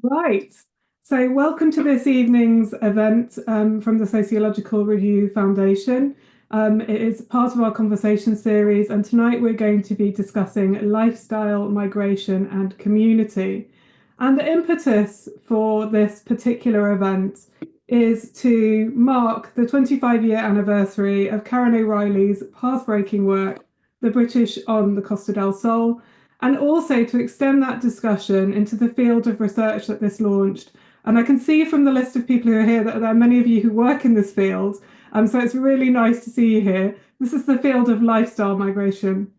Right. So, welcome to this evening's event from the Sociological Review Foundation. It is part of our conversation series, and tonight we're going to be discussing lifestyle, migration, and community. And the impetus for this particular event is to mark the 25-year anniversary of Karen O'Reilly's path-breaking work, The British on the Costa del Sol, and also to extend that discussion into the field of research that this launched. And I can see from the list of people who are here that there are many of you who work in this field. So it's really nice to see you here. This is the field of lifestyle migration.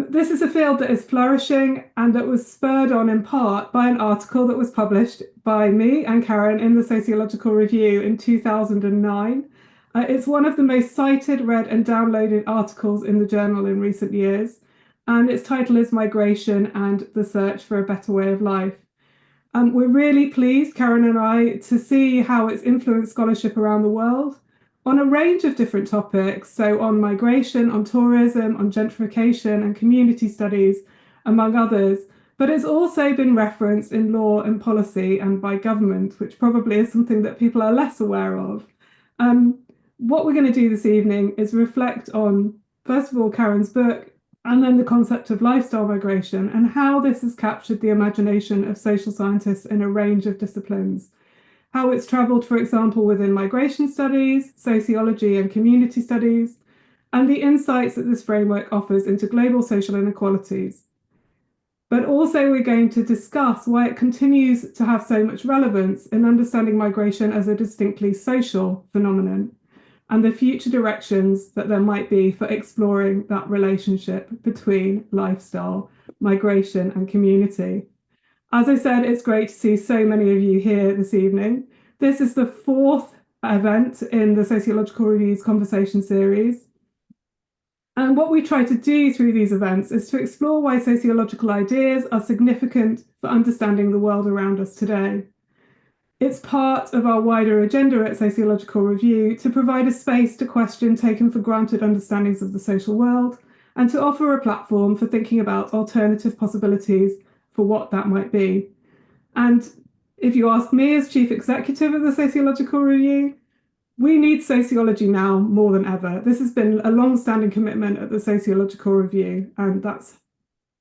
This is a field that is flourishing and that was spurred on in part by an article that was published by me and Karen in the Sociological Review in 2009. It's one of the most cited, read, and downloaded articles in the journal in recent years, and its title is Migration and the Search for a Better Way of Life. We're really pleased, Karen and I, to see how it's influenced scholarship around the world on a range of different topics, so on migration, on tourism, on gentrification and community studies, among others. But it's also been referenced in law and policy and by government, which probably is something that people are less aware of. What we're going to do this evening is reflect on, first of all, Karen's book, and then the concept of lifestyle migration and how this has captured the imagination of social scientists in a range of disciplines. How it's travelled, for example, within migration studies, sociology and community studies, and the insights that this framework offers into global social inequalities. But also we're going to discuss why it continues to have so much relevance in understanding migration as a distinctly social phenomenon, and the future directions that there might be for exploring that relationship between lifestyle, migration, and community. As I said, it's great to see so many of you here this evening. This is the fourth event in the Sociological Review's conversation series. And what we try to do through these events is to explore why sociological ideas are significant for understanding the world around us today. It's part of our wider agenda at Sociological Review to provide a space to question taken for granted understandings of the social world and to offer a platform for thinking about alternative possibilities for what that might be. And if you ask me as Chief Executive of the Sociological Review, we need sociology now more than ever. This has been a long-standing commitment at the Sociological Review, and that's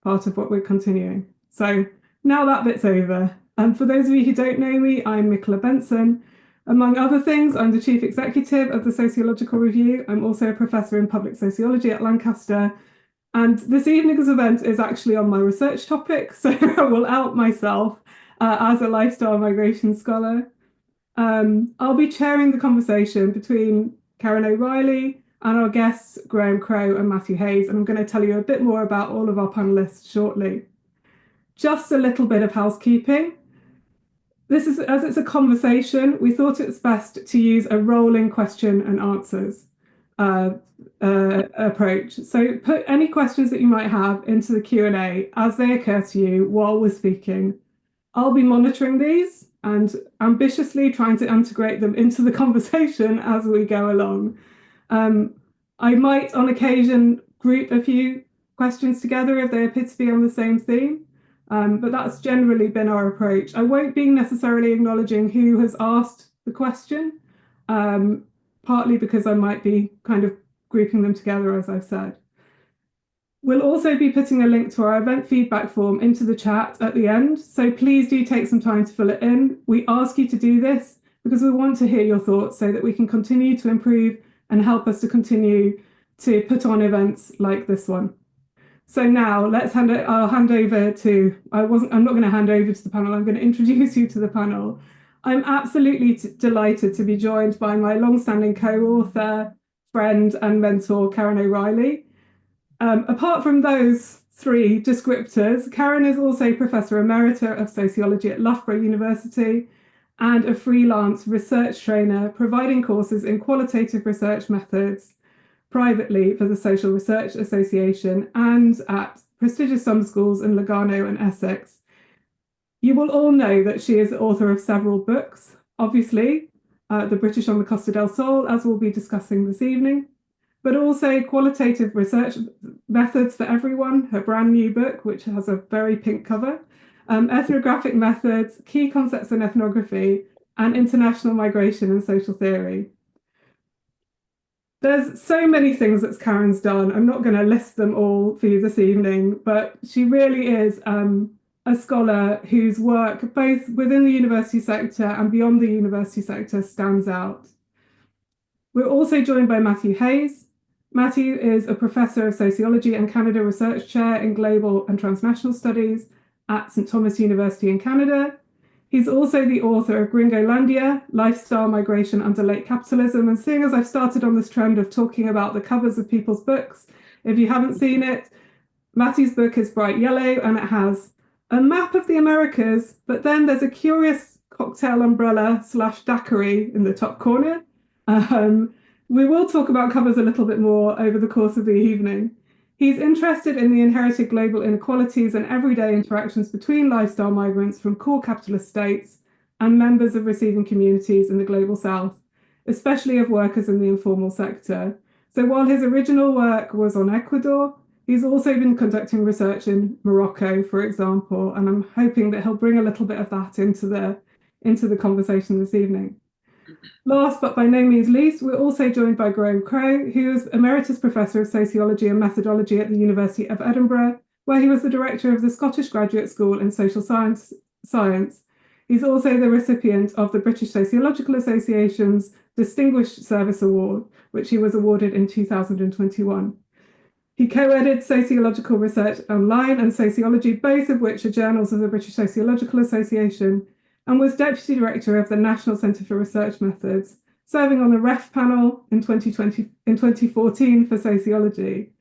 part of what we're continuing. So now that bit's over. And for those of you who don't know me, I'm Michaela Benson. Among other things, I'm the Chief Executive of the Sociological Review. I'm also a Professor in Public Sociology at Lancaster. And this evening's event is actually on my research topic, so I will out myself as a lifestyle migration scholar. I'll be chairing the conversation between Karen O'Reilly and our guests, Graham Crowe and Matthew Hayes, and I'm going to tell you a bit more about all of our panelists shortly. Just a little bit of housekeeping. This is, as it's a conversation, we thought it's best to use a rolling question and answers approach. So put any questions that you might have into the Q&A as they occur to you while we're speaking. I'll be monitoring these and ambitiously trying to integrate them into the conversation as we go along. I might, on occasion, group a few questions together if they appear to be on the same theme, but that's generally been our approach. I won't be necessarily acknowledging who has asked the question, partly because I might be kind of grouping them together, as I've said. We'll also be putting a link to our event feedback form into the chat at the end, so please do take some time to fill it in. We ask you to do this because we want to hear your thoughts so that we can continue to improve and help us to continue to put on events like this one. So now I'll hand over to, I'm not going to hand over to the panel, I'm going to introduce you to the panel. I'm absolutely delighted to be joined by my long-standing co-author, friend and mentor, Karen O'Reilly. Apart from those three descriptors, Karen is also Professor Emerita of Sociology at Loughborough University and a freelance research trainer providing courses in qualitative research methods privately for the Social Research Association and at prestigious summer schools in Lugano and Essex. You will all know that she is the author of several books, obviously, The British on the Costa del Sol, as we'll be discussing this evening, but also Qualitative Research Methods for Everyone, her brand new book, which has a very pink cover, ethnographic methods, key concepts in ethnography, and international migration and social theory. There's so many things that Karen's done. I'm not going to list them all for you this evening, but she really is a scholar whose work, both within the university sector and beyond the university sector, stands out. We're also joined by Matthew Hayes. Matthew is a professor of sociology and Canada Research Chair in Global and Transnational Studies at St. Thomas University in Canada. He's also the author of Gringolandia, Lifestyle Migration Under Late Capitalism. And seeing as I've started on this trend of talking about the covers of people's books, if you haven't seen it, Matthew's book is bright yellow and it has a map of the Americas, but then there's a curious cocktail umbrella / daiquiri in the top corner. We will talk about covers a little bit more over the course of the evening. He's interested in the inherited global inequalities and everyday interactions between lifestyle migrants from core capitalist states and members of receiving communities in the global south, especially of workers in the informal sector. So while his original work was on Ecuador, he's also been conducting research in Morocco, for example, and I'm hoping that he'll bring a little bit of that into the conversation this evening. Last but by no means least, we're also joined by Graham Crowe, who is Emeritus Professor of Sociology and Methodology at the University of Edinburgh, where he was the Director of the Scottish Graduate School in Social Science. He's also the recipient of the British Sociological Association's Distinguished Service Award, which he was awarded in 2021. He co-edited Sociological Research Online and Sociology, both of which are journals of the British Sociological Association, and was Deputy Director of the National Centre for Research Methods, serving on the REF panel in 2014 for sociology.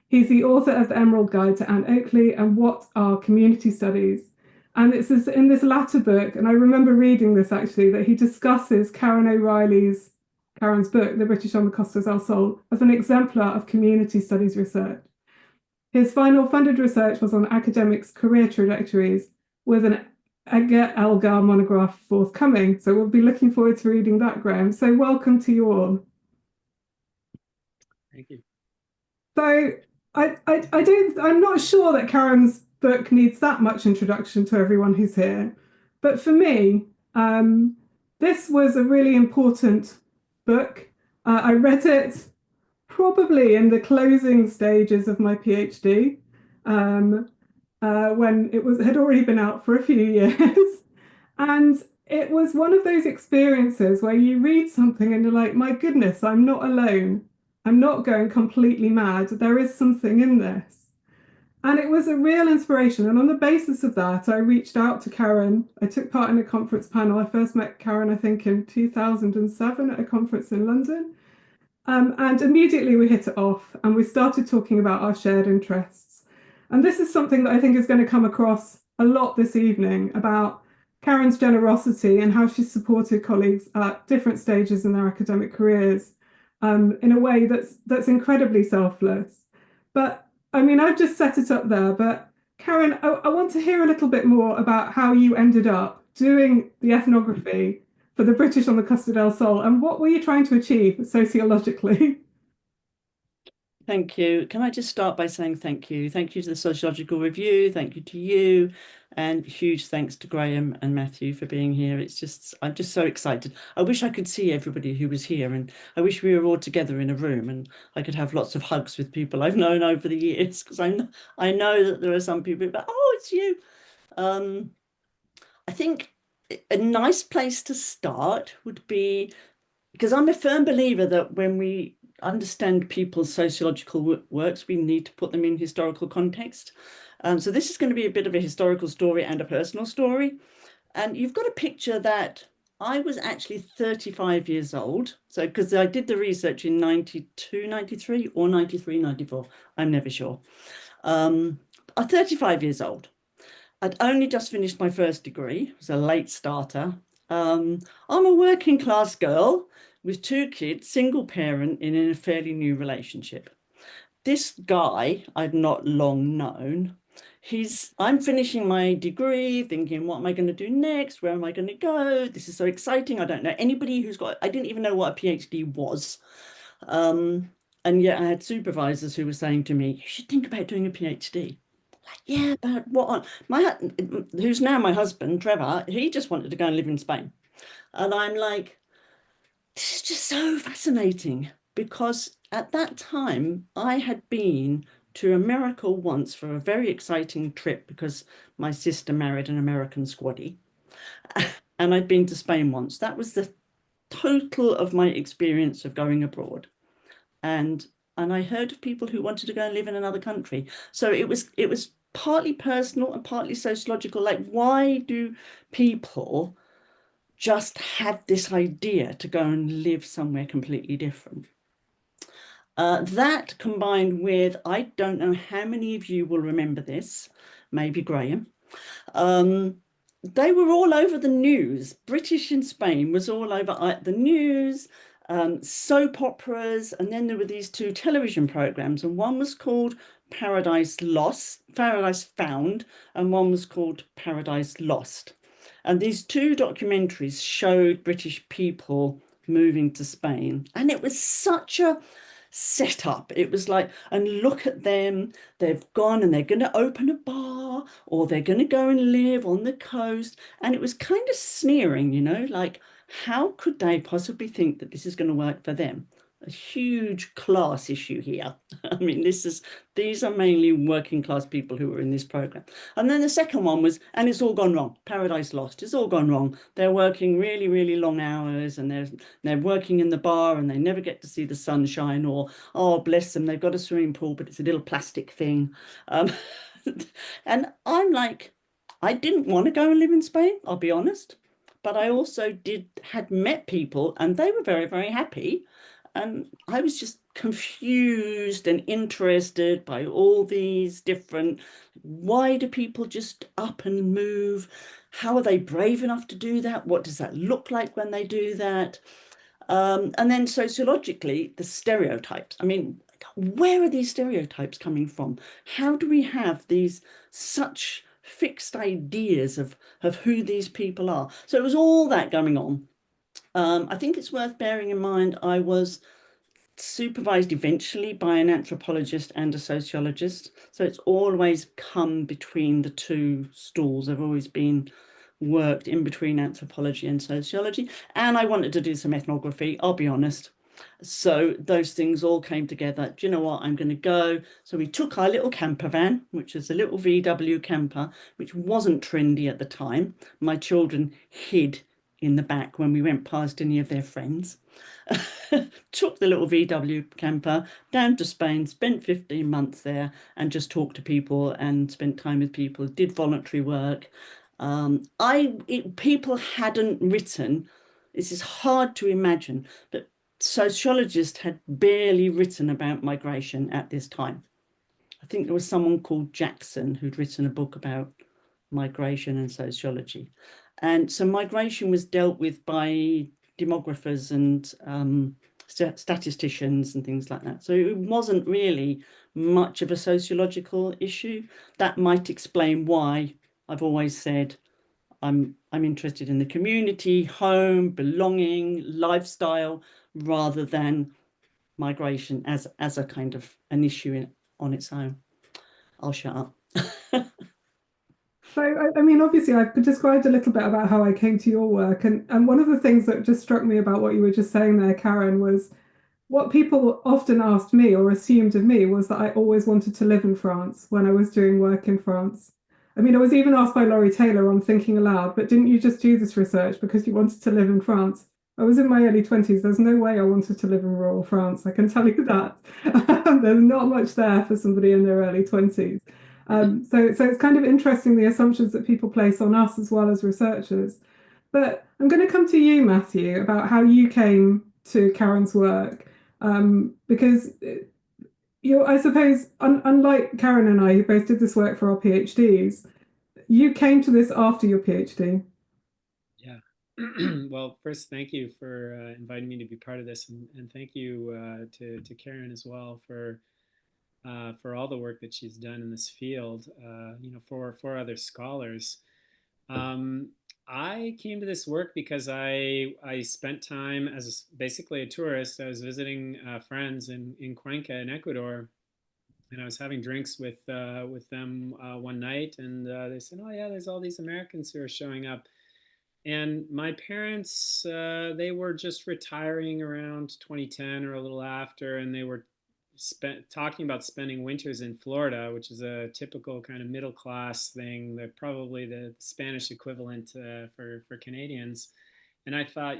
He's the author of the Emerald Guide to Anne Oakley and What Are Community Studies? And it's in this latter book, and I remember reading this actually, that he discusses Karen's book, The British on the Costas del Sol, as an exemplar of community studies research. His final funded research was on academics' career trajectories, with an Edgar Elgar monograph forthcoming. So we'll be looking forward to reading that, Graham. So welcome to you all. Thank you. So I'm not sure that Karen's book needs that much introduction to everyone who's here. But for me, this was a really important book. I read it probably in the closing stages of my PhD. When it had already been out for a few years. And it was one of those experiences where you read something and you're like, my goodness, I'm not alone. I'm not going completely mad. There is something in this. And it was a real inspiration. And on the basis of that, I reached out to Karen. I took part in a conference panel. I first met Karen, I think, in 2007 at a conference in London. And immediately we hit it off and we started talking about our shared interests. And this is something that I think is going to come across a lot this evening about Karen's generosity and how she's supported colleagues at different stages in their academic careers in a way that's incredibly selfless. But I mean, I've just set it up there, but Karen, I want to hear a little bit more about how you ended up doing the ethnography for the British on the Costa del Sol and what were you trying to achieve sociologically? Thank you. Can I just start by saying thank you? Thank you to the Sociological Review. Thank you to you. And huge thanks to Graham and Matthew for being here. I'm just so excited. I wish I could see everybody who was here, and I wish we were all together in a room and I could have lots of hugs with people I've known over the years, because I know that there are some people, but oh, it's you. I think a nice place to start would be, because I'm a firm believer that when we understand people's sociological works, we need to put them in historical context. So this is going to be a bit of a historical story and a personal story. And you've got a picture that I was actually 35 years old. So because I did the research in 92, 93 or 93, 94, I'm never sure. I'm 35 years old. I'd only just finished my first degree. I was a late starter. I'm a working class girl with 2 kids, single parent in a fairly new relationship. This guy I'd not long known. I'm finishing my degree, thinking, what am I going to do next? Where am I going to go? This is so exciting. I don't know anybody I didn't even know what a PhD was. And yet I had supervisors who were saying to me, you should think about doing a PhD. Yeah, but what on who's now my husband, Trevor, he just wanted to go and live in Spain. And I'm like, this is just so fascinating because at that time I had been to America once for a very exciting trip because my sister married an American squaddie. And I'd been to Spain once. That was the total of my experience of going abroad. And I heard of people who wanted to go and live in another country. So it was partly personal and partly sociological. Like, why do people just have this idea to go and live somewhere completely different? That combined with, I don't know how many of you will remember this, maybe Graham. Um, they were all over the news. British in Spain was all over the news, soap operas, and then there were these two television programs, and one was called Paradise Lost, Paradise Found, and one was called Paradise Lost. And these two documentaries showed British people moving to Spain, and it was such a set up. It was like, and look at them, they've gone and they're going to open a bar or they're going to go and live on the coast. And it was kind of sneering, like, how could they possibly think that this is going to work for them? A huge class issue here. I mean, these are mainly working class people who are in this program. And then the second one was, and it's all gone wrong. Paradise Lost. It's all gone wrong. They're working really, really long hours, and they're working in the bar, and they never get to see the sunshine. Or, oh, bless them, they've got a swimming pool, but it's a little plastic thing. Um, and I'm like, I didn't want to go and live in Spain, I'll be honest. But I also had met people, and they were very, very happy. And I was just confused and interested by all these different, why do people just up and move? How are they brave enough to do that? What does that look like when they do that? And then sociologically, the stereotypes. I mean, where are these stereotypes coming from? How do we have these such fixed ideas of who these people are? So it was all that going on. I think it's worth bearing in mind I was supervised eventually by an anthropologist and a sociologist. So it's always come between the two stools. I've always been worked in between anthropology and sociology. And I wanted to do some ethnography, I'll be honest. So those things all came together. Do you know what? I'm going to go. So we took our little camper van, which is a little VW camper, which wasn't trendy at the time. My children hid in the back when we went past any of their friends. Took the little VW camper down to Spain, spent 15 months there, and just talked to people and spent time with people, did voluntary work. People hadn't written, this is hard to imagine, but sociologists had barely written about migration at this time. I think there was someone called Jackson who'd written a book about migration and sociology. And so migration was dealt with by demographers and statisticians and things like that. So it wasn't really much of a sociological issue. That might explain why I've always said I'm interested in the community, home, belonging, lifestyle, rather than migration as a kind of an issue on its own. I'll shut up. So, I mean, obviously, I've described a little bit about how I came to your work, and one of the things that just struck me about what you were just saying there, Karen, was what people often asked me or assumed of me was that I always wanted to live in France when I was doing work in France. I mean, I was even asked by Laurie Taylor on Thinking Aloud, but didn't you just do this research because you wanted to live in France? I was in my early 20s. There's no way I wanted to live in rural France. I can tell you that. There's not much there for somebody in their early 20s. So it's kind of interesting the assumptions that people place on us as well as researchers. But I'm going to come to you, Matthew, about how you came to Karen's work, because I suppose, unlike Karen and I, who both did this work for our PhDs, you came to this after your PhD. Yeah. Well, first, thank you for inviting me to be part of this, and thank you to Karen as well for all the work that she's done in this field. For other scholars. Um, I came to this work because I spent time as basically a tourist. I was visiting friends in Cuenca in Ecuador, And I was having drinks with them one night, and they said, "Oh yeah, there's all these Americans who are showing up." And my parents, they were just retiring around 2010 or a little after, and they were talking about spending winters in Florida, which is a typical kind of middle class thing, that probably the Spanish equivalent for Canadians. And I thought,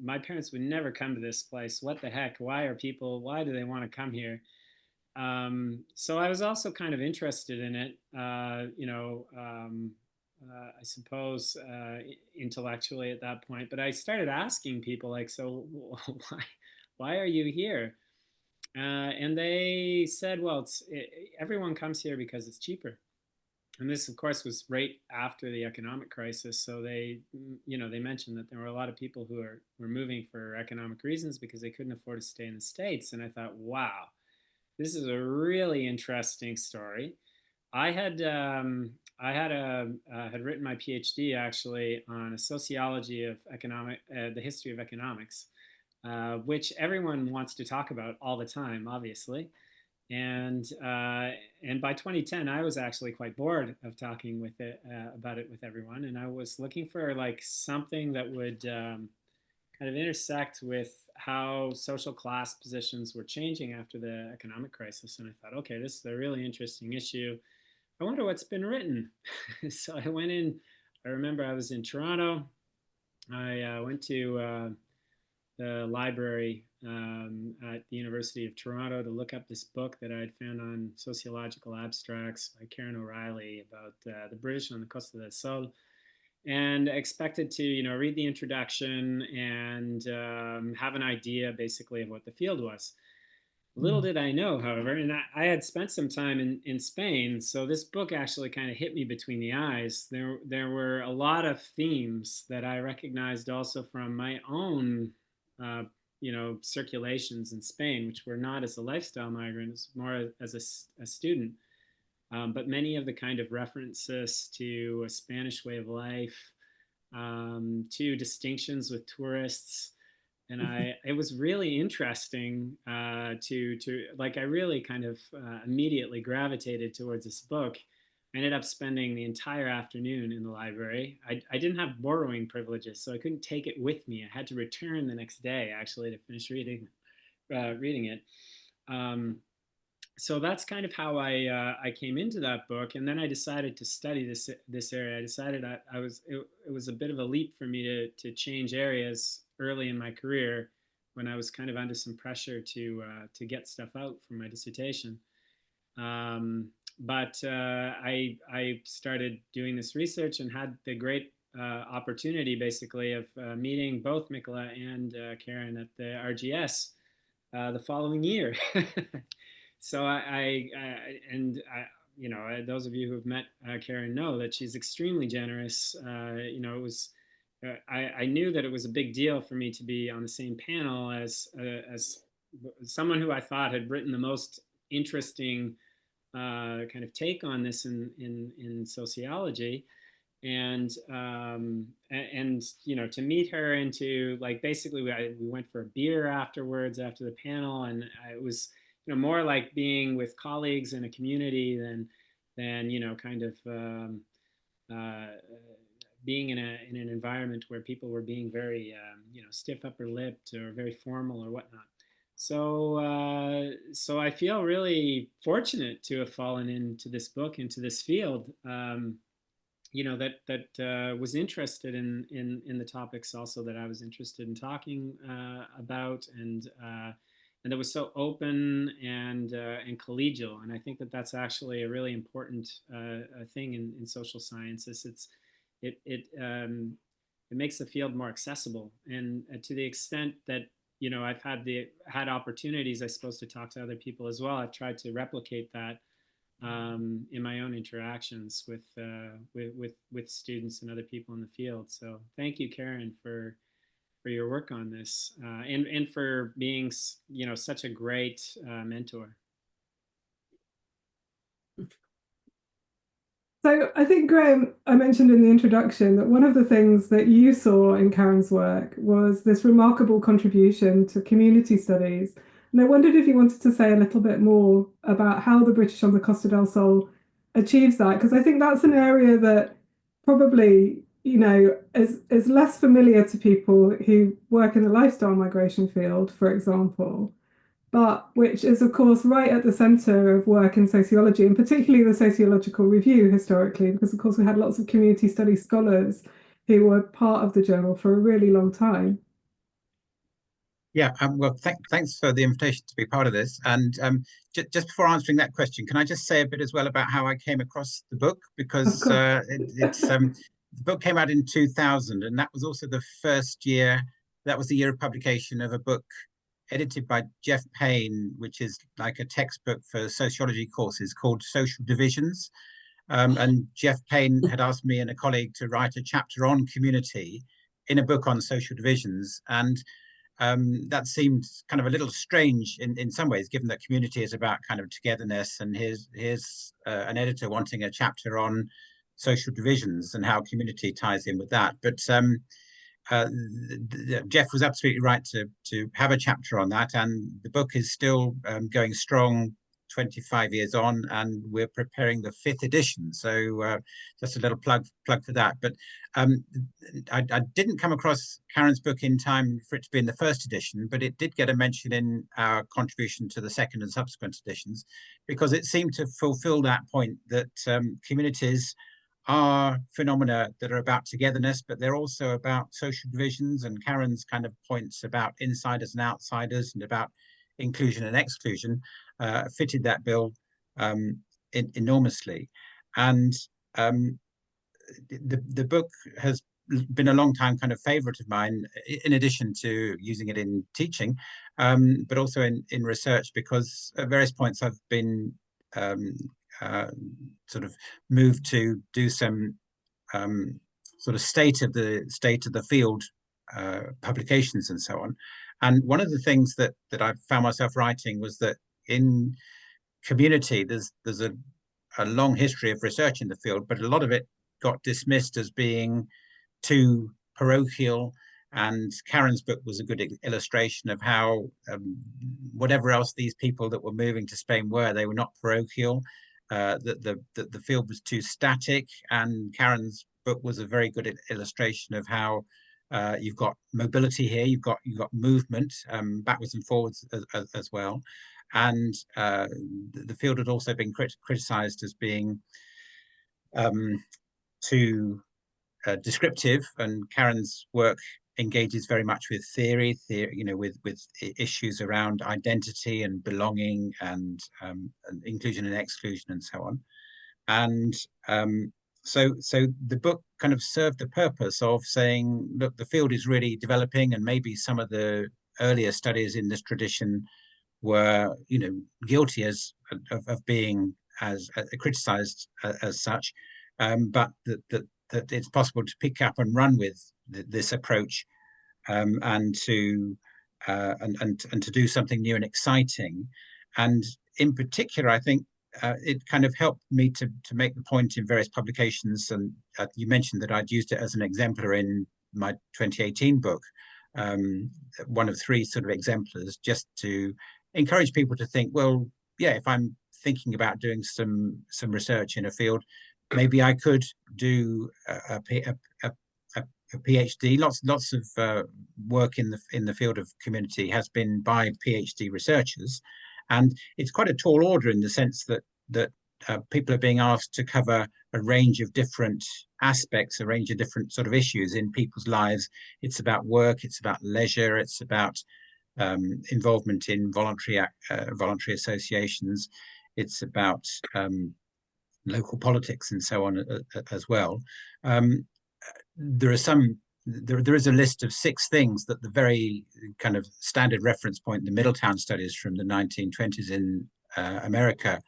my parents would never come to this place. What the heck? Why do they want to come here? So I was also kind of interested in it, I suppose, intellectually at that point. But I started asking people, like, so why are you here? And they said, well, everyone comes here because it's cheaper. And this, of course, was right after the economic crisis. So they mentioned that there were a lot of people who were moving for economic reasons because they couldn't afford to stay in the States. And I thought, wow, this is a really interesting story. I had had written my PhD actually on a sociology of the history of economics, which everyone wants to talk about all the time, obviously. And by 2010, I was actually quite bored of talking about it with everyone, and I was looking for like something that would kind of intersect with how social class positions were changing after the economic crisis. And I thought, okay, this is a really interesting issue. I wonder what's been written. So I went in. I remember I was in Toronto. I went to the library at the University of Toronto to look up this book that I'd found on sociological abstracts by Karen O'Reilly about the British on the Costa del Sol, and expected to read the introduction and have an idea basically of what the field was. Little did I know, however, and I had spent some time in Spain, so this book actually kind of hit me between the eyes. There were a lot of themes that I recognized also from my own circulations in Spain, which were not as a lifestyle migrant, as more as a student. But many of the kind of references to a Spanish way of life, to distinctions with tourists, and it was really interesting to like, I really kind of immediately gravitated towards this book. I ended up spending the entire afternoon in the library. I didn't have borrowing privileges, so I couldn't take it with me. I had to return the next day actually to finish reading it. So that's kind of how I came into that book, and then I decided to study this area. I decided it was a bit of a leap for me to change areas early in my career, when I was kind of under some pressure to get stuff out for my dissertation. But I started doing this research and had the great opportunity, basically, of meeting both Michaela and Karen at the RGS the following year. So those of you who have met Karen know that she's extremely generous. It was I knew that it was a big deal for me to be on the same panel as someone who I thought had written the most interesting kind of take on this in sociology. And to meet her and to, like, basically we went for a beer afterwards after the panel, and it was more like being with colleagues in a community than kind of being in an environment where people were being very stiff upper lipped or very formal or whatnot. So I feel really fortunate to have fallen into this book, into this field. That was interested in the topics also that I was interested in talking about, and that was so open and collegial. And I think that that's actually a really important thing in social sciences. It makes the field more accessible, and to the extent that I've had opportunities, I suppose, to talk to other people as well. I've tried to replicate that in my own interactions with students and other people in the field. So thank you, Karen, for your work on this, and for being such a great mentor. So I think, Graham, I mentioned in the introduction that one of the things that you saw in Karen's work was this remarkable contribution to community studies, And I wondered if you wanted to say a little bit more about how the British on the Costa del Sol achieves that, because I think that's an area that probably, is less familiar to people who work in the lifestyle migration field, for example, but which is, of course, right at the centre of work in sociology, and particularly the sociological review historically, because, of course, we had lots of community studies scholars who were part of the journal for a really long time. Yeah, well, thanks for the invitation to be part of this. And just before answering that question, can I just say a bit as well about how I came across the book? Because the book came out in 2000, and that was also the first year, that was the year of publication of a book edited by Jeff Payne, which is like a textbook for sociology courses called Social Divisions. And Jeff Payne had asked me and a colleague to write a chapter on community in a book on social divisions. And that seemed kind of a little strange in some ways, given that community is about kind of togetherness, and here's an editor wanting a chapter on social divisions and how community ties in with that. But Jeff was absolutely right to have a chapter on that, and the book is still going strong 25 years on, and we're preparing the 5th edition. So just a little plug for that. But I didn't come across Karen's book in time for it to be in the 1st edition, but it did get a mention in our contribution to the 2nd and subsequent editions, because it seemed to fulfill that point that communities are phenomena that are about togetherness, but they're also about social divisions, and Karen's kind of points about insiders and outsiders and about inclusion and exclusion fitted that bill enormously. And the book has been a long time kind of favorite of mine, in addition to using it in teaching, but also in research, because at various points I've been sort of moved to do some sort of state of the field publications and so on. And one of the things that I found myself writing was that in community, there's a long history of research in the field, but a lot of it got dismissed as being too parochial. And Karen's book was a good illustration of how whatever else these people that were moving to Spain were, they were not parochial. The field was too static, and Karen's book was a very good illustration of how you've got mobility here, you've got movement backwards and forwards as well. And the field had also been criticized as being too descriptive, and Karen's work engages very much with theory, with issues around identity and belonging and inclusion and exclusion and so on. And so the book kind of served the purpose of saying, look, the field is really developing, and maybe some of the earlier studies in this tradition were, guilty of being as criticized as such, but that it's possible to pick up and run with this approach, and to do something new and exciting. And in particular, I think it kind of helped me to make the point in various publications. And you mentioned that I'd used it as an exemplar in my 2018 book, one of 3 sort of exemplars, just to encourage people to think, well, yeah, if I'm thinking about doing some research in a field, maybe I could do a PhD. Lots of work in the field of community has been by PhD researchers, and it's quite a tall order in the sense that people are being asked to cover a range of different aspects, a range of different sort of issues in people's lives. It's about work, it's about leisure, it's about involvement in voluntary associations, it's about local politics and so on as well. There is a list of 6 things that the very kind of standard reference point, the Middletown studies from the 1920s in America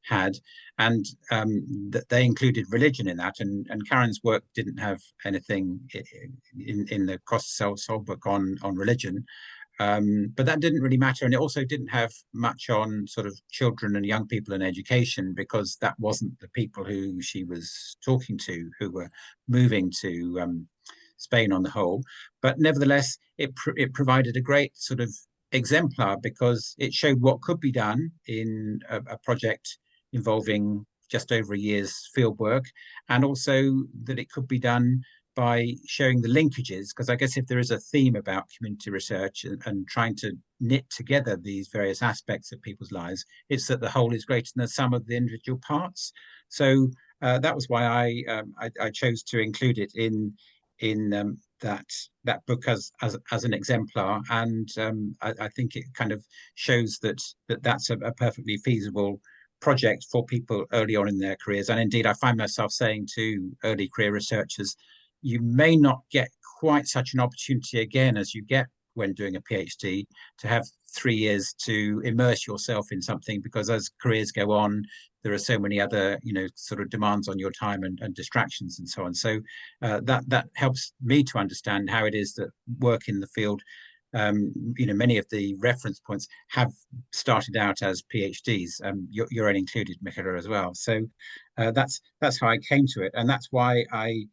had, and that they included religion in that, and Karen's work didn't have anything in the Costa del Sol book on religion. But that didn't really matter, and it also didn't have much on sort of children and young people and education, because that wasn't the people who she was talking to, who were moving to Spain on the whole. But nevertheless, it provided a great sort of exemplar because it showed what could be done in a project involving just over a year's field work, and also that it could be done by showing the linkages, because I guess if there is a theme about community research and trying to knit together these various aspects of people's lives, it's that the whole is greater than the sum of the individual parts. So that was why I chose to include it in that book as an exemplar, and I think it kind of shows that's a perfectly feasible project for people early on in their careers. And indeed, I find myself saying to early career researchers, you may not get quite such an opportunity again as you get when doing a PhD to have 3 years to immerse yourself in something, because as careers go on, there are so many other, sort of demands on your time and distractions and so on. So that helps me to understand how it is that work in the field, many of the reference points have started out as PhDs. Your own included, Michaela, as well. So that's how I came to it, and that's why I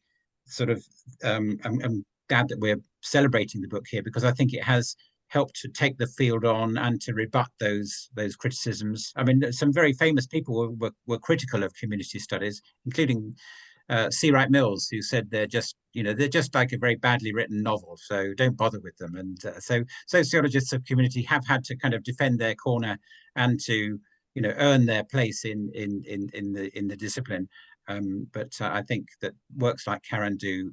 sort of I'm glad that we're celebrating the book here, because I think it has helped to take the field on and to rebut those criticisms. I mean, some very famous people were critical of community studies, including C. Wright Mills, who said they're just like a very badly written novel, so don't bother with them. And so sociologists of community have had to kind of defend their corner and to earn their place in the discipline. But I think that works like Karen do,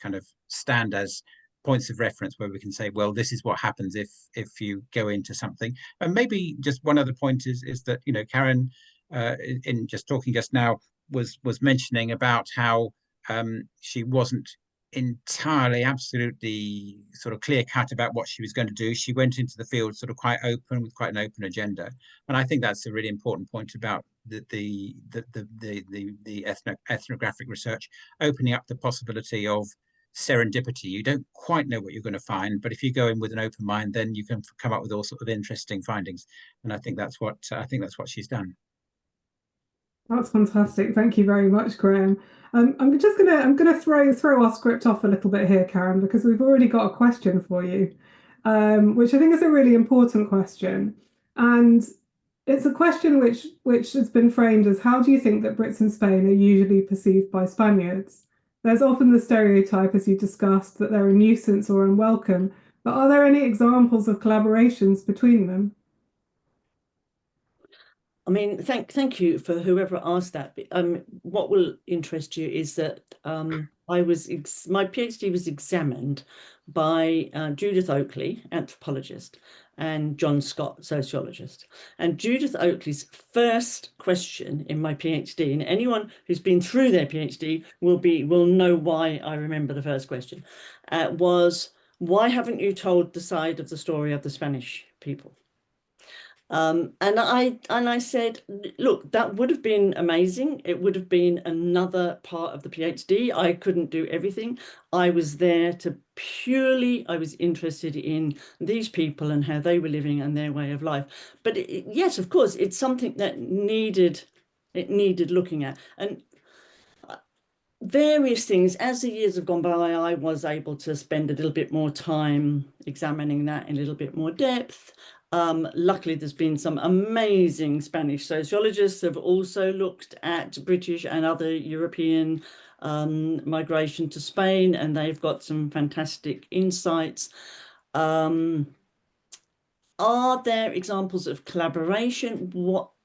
kind of stand as points of reference where we can say, well, this is what happens if you go into something. And maybe just one other point is that Karen, in just talking just now, was mentioning about how she wasn't entirely absolutely sort of clear cut about what she was going to do. She went into the field sort of quite open, with quite an open agenda, and I think that's a really important point about the ethnographic research, opening up the possibility of serendipity. You don't quite know what you're going to find, but if you go in with an open mind, then you can come up with all sorts of interesting findings. And I think that's what she's done. That's fantastic. Thank you very much, Graham. I'm gonna throw our script off a little bit here, Karen, because we've already got a question for you, which I think is a really important question. And it's a question which has been framed as, how do you think that Brits in Spain are usually perceived by Spaniards? There's often the stereotype, as you discussed, that they're a nuisance or unwelcome, but are there any examples of collaborations between them? I mean, thank you for whoever asked that. What will interest you is that my PhD was examined by Judith Oakley, anthropologist, and John Scott, sociologist. And Judith Oakley's first question in my PhD, and anyone who's been through their PhD will know why I remember the first question, was, why haven't you told the side of the story of the Spanish people? And I said, look, that would have been amazing. It would have been another part of the PhD. I couldn't do everything. I was there I was interested in these people and how they were living and their way of life. But yes, of course, it's something that needed looking at. And various things, as the years have gone by, I was able to spend a little bit more time examining that in a little bit more depth. Luckily, there's been some amazing Spanish sociologists who have also looked at British and other European migration to Spain, and they've got some fantastic insights. Are there examples of collaboration?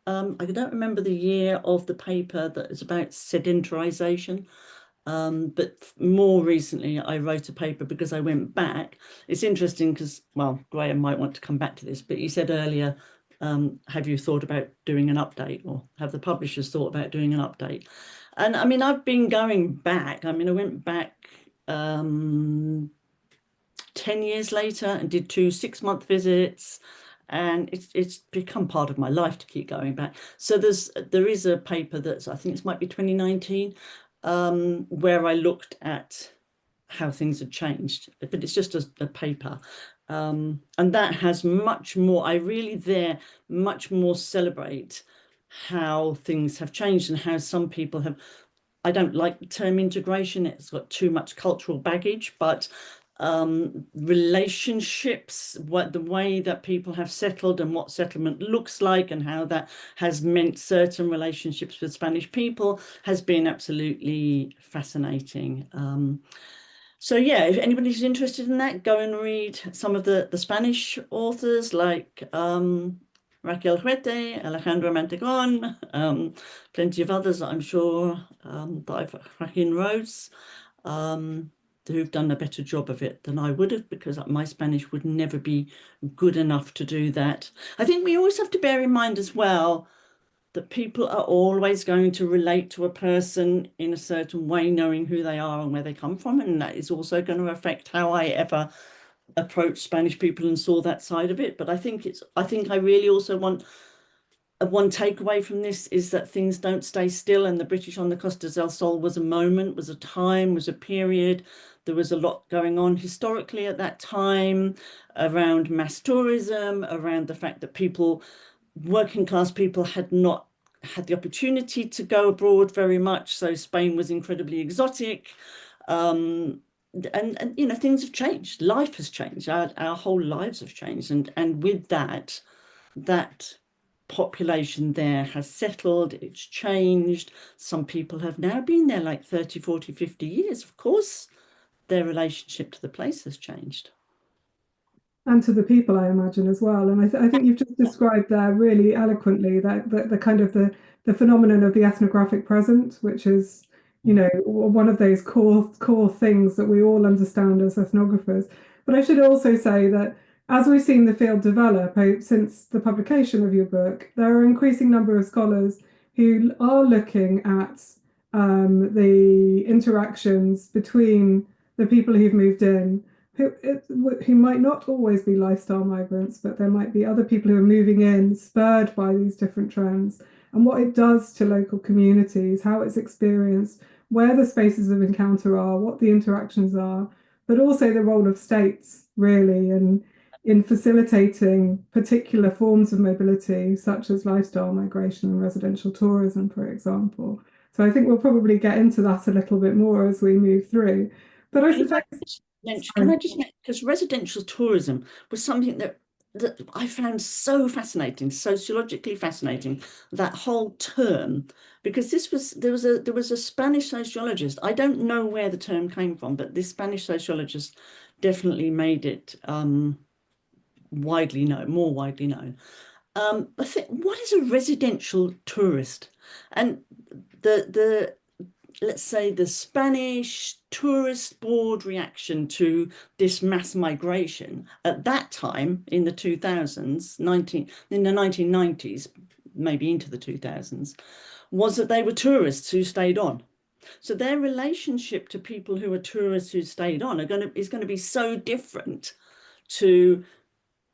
I don't remember the year of the paper that is about sedentarization. But more recently, I wrote a paper because I went back. It's interesting because, well, Graham might want to come back to this, but you said earlier, have you thought about doing an update, or have the publishers thought about doing an update? And I mean, I've been going back. I mean, I went back 10 years later and did 2 6-month visits. And it's become part of my life to keep going back. So there is a paper that's, I think it might be 2019, where I looked at how things had changed, but it's just a paper. And that has much more, I really much more celebrate how things have changed and how some people have, I don't like the term integration, it's got too much cultural baggage, but relationships, the way that people have settled and what settlement looks like and how that has meant certain relationships with Spanish people has been absolutely fascinating. So yeah, if anybody's interested in that, go and read some of the Spanish authors like Raquel Huete, Alejandro Mantegón, plenty of others that I'm sure Joaquin Rose, who've done a better job of it than I would have, because my Spanish would never be good enough to do that. I think we always have to bear in mind as well that people are always going to relate to a person in a certain way, knowing who they are and where they come from. And that is also going to affect how I ever approach Spanish people and saw that side of it. But I think I really also want one takeaway from this is that things don't stay still, and the British on the Costa del Sol was a moment, was a time, was a period. There was a lot going on historically at that time around mass tourism, around the fact that people, working class people, had not had the opportunity to go abroad very much. So Spain was incredibly exotic. And you know, things have changed. Life has changed. Our whole lives have changed. And with that population there has settled, it's changed. Some people have now been there like 30, 40, 50 years. Of course, their relationship to the place has changed. And to the people, I imagine, as well. And I think you've just described there really eloquently that the kind of the phenomenon of the ethnographic present, which is, you know, one of those core things that we all understand as ethnographers. But I should also say that as we've seen the field develop since the publication of your book, there are an increasing number of scholars who are looking at the interactions between the people who've moved in, who might not always be lifestyle migrants, but there might be other people who are moving in, spurred by these different trends, and what it does to local communities, how it's experienced, where the spaces of encounter are, what the interactions are, but also the role of states, really, and in facilitating particular forms of mobility, such as lifestyle migration and residential tourism, for example. So I think we'll probably get into that a little bit more as we move through. But I suppose, can I just mention, because residential tourism was something that I found so fascinating, sociologically fascinating, that whole term, because there was a Spanish sociologist. I don't know where the term came from, but this Spanish sociologist definitely made it more widely known. What is a residential tourist? And let's say the Spanish tourist board reaction to this mass migration at that time in the 2000s, in the 1990s, maybe into the 2000s, was that they were tourists who stayed on. So their relationship to people who are tourists who stayed on is going to be so different to,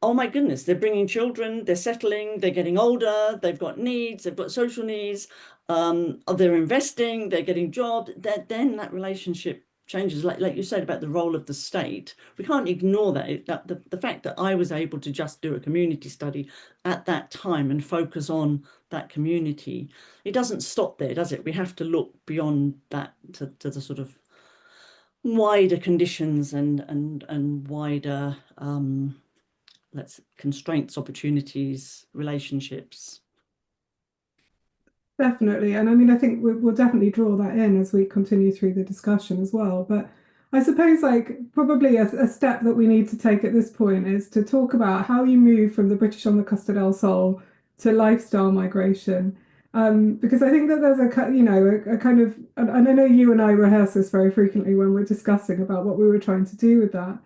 oh my goodness, they're bringing children, they're settling, they're getting older, they've got needs, they've got social needs, they're investing, they're getting jobs. Then that relationship changes, like you said about the role of the state. We can't ignore that. The fact that I was able to just do a community study at that time and focus on that community, it doesn't stop there, does it? We have to look beyond that to the sort of wider conditions and wider constraints, opportunities, relationships. Definitely. And I mean, I think we'll definitely draw that in as we continue through the discussion as well. But I suppose probably a step that we need to take at this point is to talk about how you move from the British on the Costa del Sol to lifestyle migration. Because I think that there's a kind of, and I know you and I rehearse this very frequently when we're discussing about what we were trying to do with that.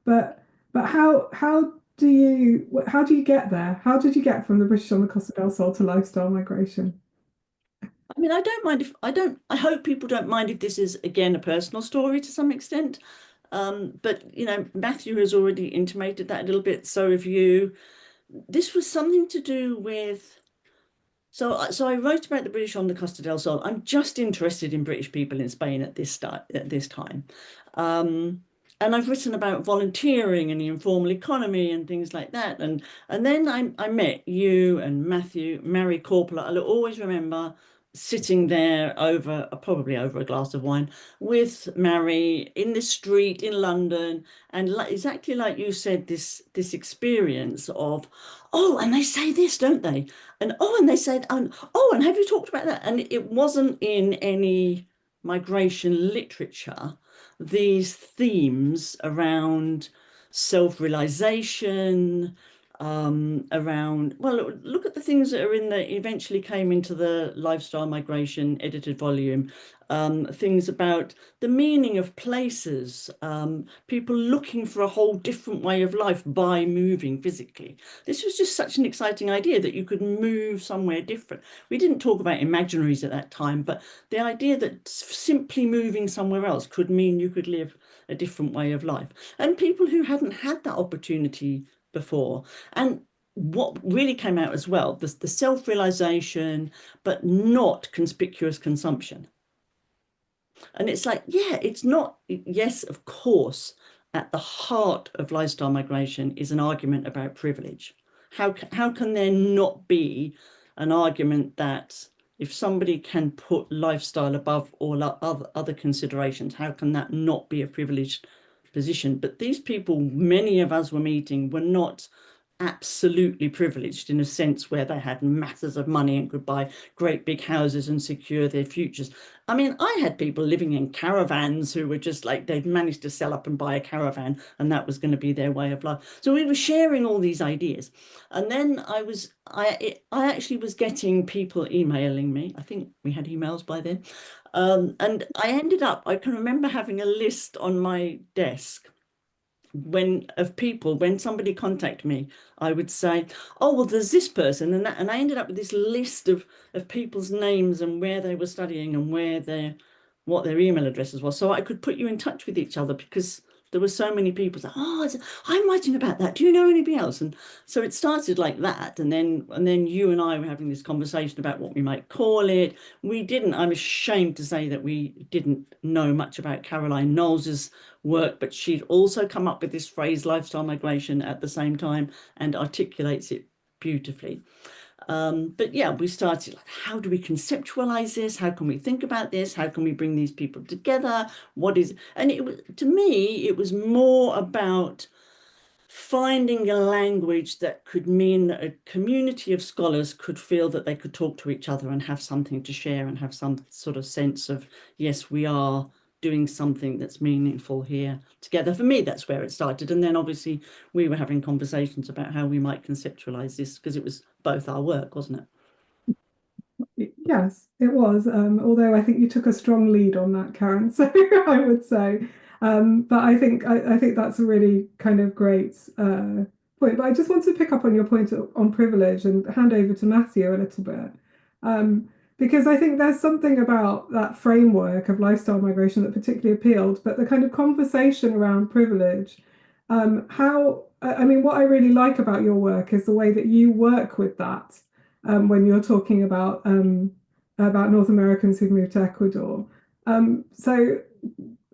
But how do you get there? How did you get from the British on the Costa del Sol to lifestyle migration? I mean, I hope people don't mind if this is, again, a personal story to some extent. But, you know, Matthew has already intimated that a little bit. So if you, this was something to do with, so I wrote about the British on the Costa del Sol. I'm just interested in British people in Spain at this time. And I've written about volunteering and the informal economy and things like that. And then I met you and Matthew, Mary Corporal. I'll always remember sitting there probably over a glass of wine with Mary in the street in London, and exactly like you said, this experience of, oh, and they say this, don't they? And oh, and they said, oh, and have you talked about that? And it wasn't in any migration literature, these themes around self-realization, around, well, look at the things that are eventually came into the lifestyle migration edited volume, things about the meaning of places, people looking for a whole different way of life by moving physically. This was just such an exciting idea that you could move somewhere different. We didn't talk about imaginaries at that time, but the idea that simply moving somewhere else could mean you could live a different way of life. And people who hadn't had that opportunity before. And what really came out as well, the self-realization, but not conspicuous consumption. And it's like, yeah, it's not, yes, of course, at the heart of lifestyle migration is an argument about privilege. How can there not be an argument that if somebody can put lifestyle above all other considerations, how can that not be a privileged position? But these people, many of us were meeting, were not absolutely privileged in a sense where they had masses of money and could buy great big houses and secure their futures. I mean, I had people living in caravans who were just like, they'd managed to sell up and buy a caravan and that was going to be their way of life. So we were sharing all these ideas. And then I actually was getting people emailing me. I think we had emails by then. And I ended up, I can remember having a list on my desk when somebody contacted me, I would say, oh, well, there's this person and that, and I ended up with this list of people's names and where they were studying and what their email addresses was, so I could put you in touch with each other, because there were so many people that, oh, I'm writing about that, do you know anybody else? And so it started like that, and then you and I were having this conversation about what we might call it. I'm ashamed to say that we didn't know much about Caroline Knowles's work, but she'd also come up with this phrase lifestyle migration at the same time and articulates it beautifully. But yeah, we started like, how do we conceptualize this? How can we think about this? How can we bring these people together? And it was, to me, it was more about finding a language that could mean that a community of scholars could feel that they could talk to each other and have something to share and have some sort of sense of, yes, we are doing something that's meaningful here together. For me, that's where it started. And then obviously we were having conversations about how we might conceptualize this, because it was both our work, wasn't it? Yes, it was. Although I think you took a strong lead on that, Karen. So I would say, but I think that's a really kind of great point. But I just want to pick up on your point on privilege and hand over to Matthew a little bit, because I think there's something about that framework of lifestyle migration that particularly appealed. But the kind of conversation around privilege, I mean, what I really like about your work is the way that you work with that. When you're talking about North Americans who've moved to Ecuador. So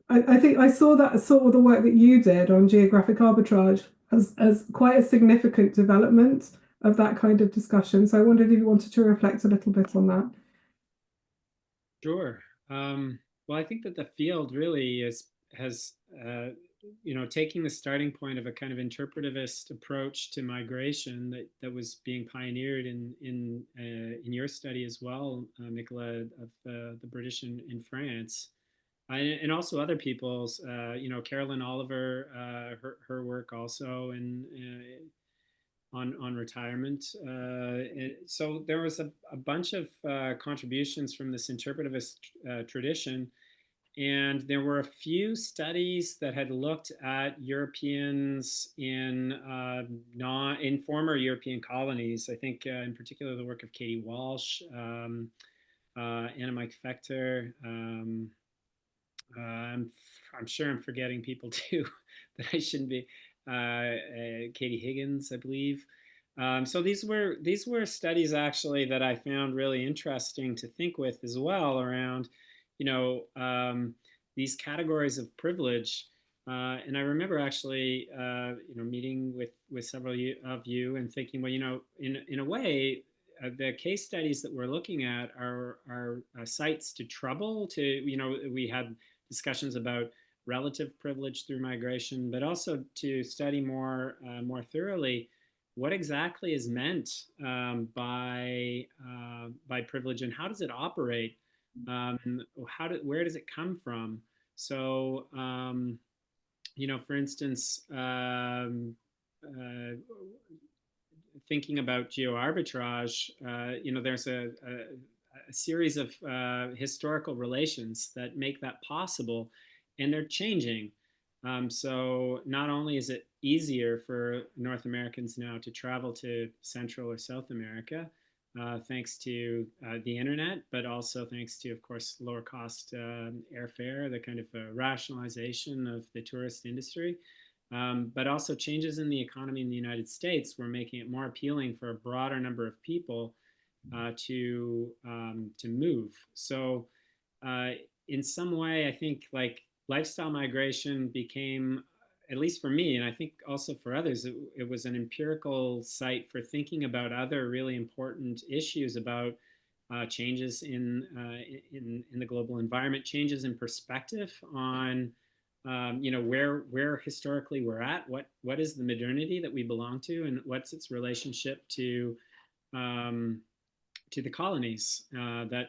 I think I saw the work that you did on geographic arbitrage as quite a significant development of that kind of discussion. So I wondered if you wanted to reflect a little bit on that. Sure. Well, I think that the field really has taking the starting point of a kind of interpretivist approach to migration that was being pioneered in your study as well, Michaela, of the British in France, and also other people's, Carolyn Oliver, her work also on retirement. So there was a bunch of contributions from this interpretivist tradition. And there were a few studies that had looked at Europeans in former European colonies. I think in particular the work of Katie Walsh, Anna Mike Fechter. I'm sure I'm forgetting people too that I shouldn't be. Katie Higgins, I believe. So these were studies actually that I found really interesting to think with as well around, these categories of privilege. And I remember actually, meeting with several of you and thinking, well, in a way, the case studies that we're looking at are sites to trouble. We had discussions about relative privilege through migration, but also to study more thoroughly what exactly is meant by privilege, and how does it operate? Where does it come from? So, for instance, thinking about geo-arbitrage, there's a series of historical relations that make that possible, and they're changing. So not only is it easier for North Americans now to travel to Central or South America, thanks to the internet, but also thanks to, of course, lower cost airfare, the kind of rationalization of the tourist industry. But also changes in the economy in the United States were making it more appealing for a broader number of people to move. So in some way, I think like lifestyle migration became, at least for me, and I think also for others, it was an empirical site for thinking about other really important issues about changes in the global environment, changes in perspective on where historically we're at, what is the modernity that we belong to, and what's its relationship to the colonies that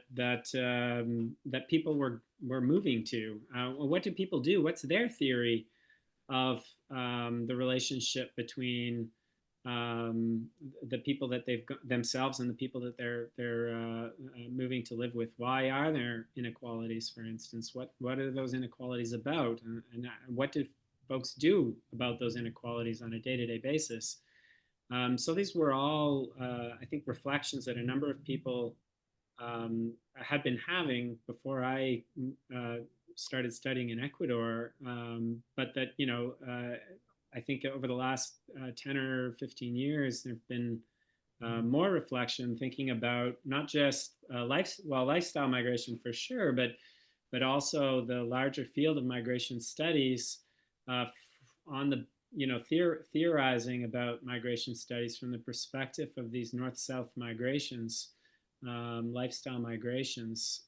people were moving to. What do people do? What's their theory of the relationship between the people that they've themselves and the people that they're moving to live with? Why are there inequalities, for instance? What are those inequalities about, and what do folks do about those inequalities on a day-to-day basis? So these were all, I think, reflections that a number of people had been having before I started studying in Ecuador, but that, I think over the last 10 or 15 years, there have been more reflection thinking about not just lifestyle migration for sure, but also the larger field of migration studies on the theorizing about migration studies from the perspective of these north-south migrations, lifestyle migrations,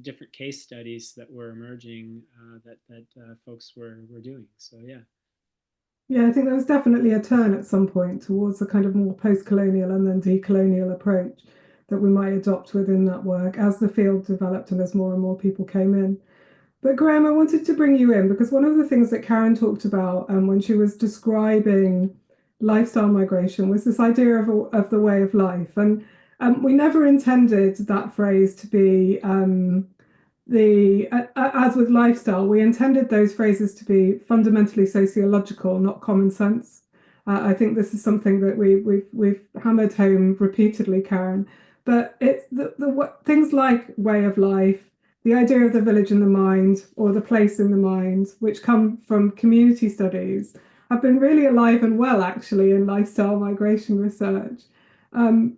different case studies that were emerging that folks were doing. So yeah. Yeah, I think there was definitely a turn at some point towards a kind of more post-colonial and then decolonial approach that we might adopt within that work as the field developed and as more and more people came in. But Graham, I wanted to bring you in because one of the things that Karen talked about when she was describing lifestyle migration was this idea of the way of life. And we never intended that phrase to be as with lifestyle, we intended those phrases to be fundamentally sociological, not common sense. I think this is something that we've hammered home repeatedly, Karen. But it's things like way of life, the idea of the village in the mind or the place in the mind, which come from community studies, have been really alive and well, actually, in lifestyle migration research. And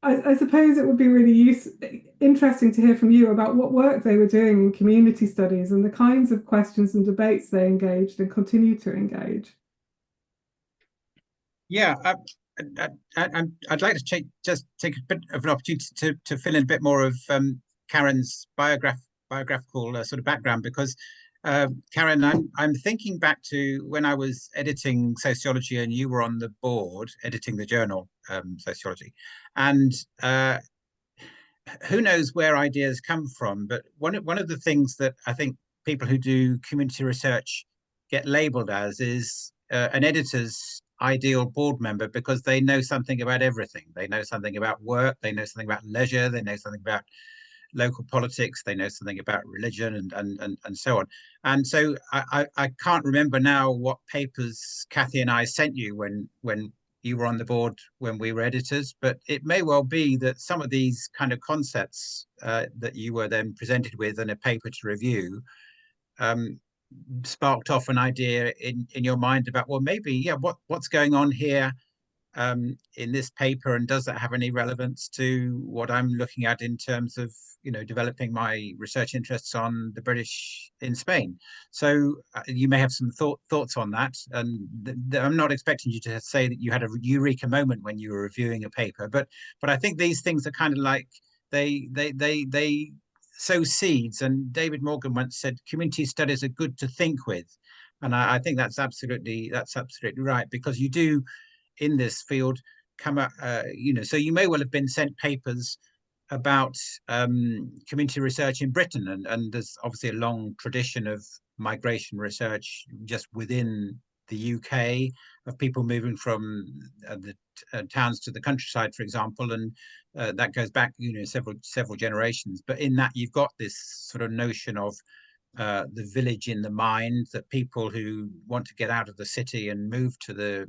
I suppose it would be really interesting to hear from you about what work they were doing in community studies and the kinds of questions and debates they engaged and continue to engage. Yeah, I'd like to just take a bit of an opportunity to fill in a bit more of Karen's biographical sort of background, because Karen, I'm thinking back to when I was editing Sociology and you were on the board editing the journal Sociology, and who knows where ideas come from, but one of the things that I think people who do community research get labeled as is an editor's ideal board member, because they know something about everything. They know something about work, they know something about leisure, they know something about local politics, they know something about religion and so on. And so I can't remember now what papers Kathy and I sent you when you were on the board when we were editors, but it may well be that some of these kind of concepts that you were then presented with in a paper to review sparked off an idea in your mind about, well, maybe, yeah, what's going on here in this paper, and does that have any relevance to what I'm looking at in terms of, you know, developing my research interests on the British in Spain? So you may have some thoughts on that, and I'm not expecting you to say that you had a eureka moment when you were reviewing a paper, but I think these things are kind of like they sow seeds. And David Morgan once said, community studies are good to think with. And I think that's absolutely right, because you do in this field come up, you know, so you may well have been sent papers about community research in Britain, and there's obviously a long tradition of migration research just within the UK, of people moving from the towns to the countryside, for example, and that goes back, you know, several generations. But in that, you've got this sort of notion of the village in the mind, that people who want to get out of the city and move to the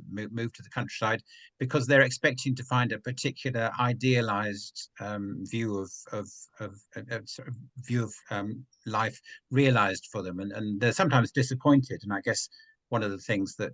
countryside because they're expecting to find a particular idealized view of life realized for them, and they're sometimes disappointed. And I guess one of the things that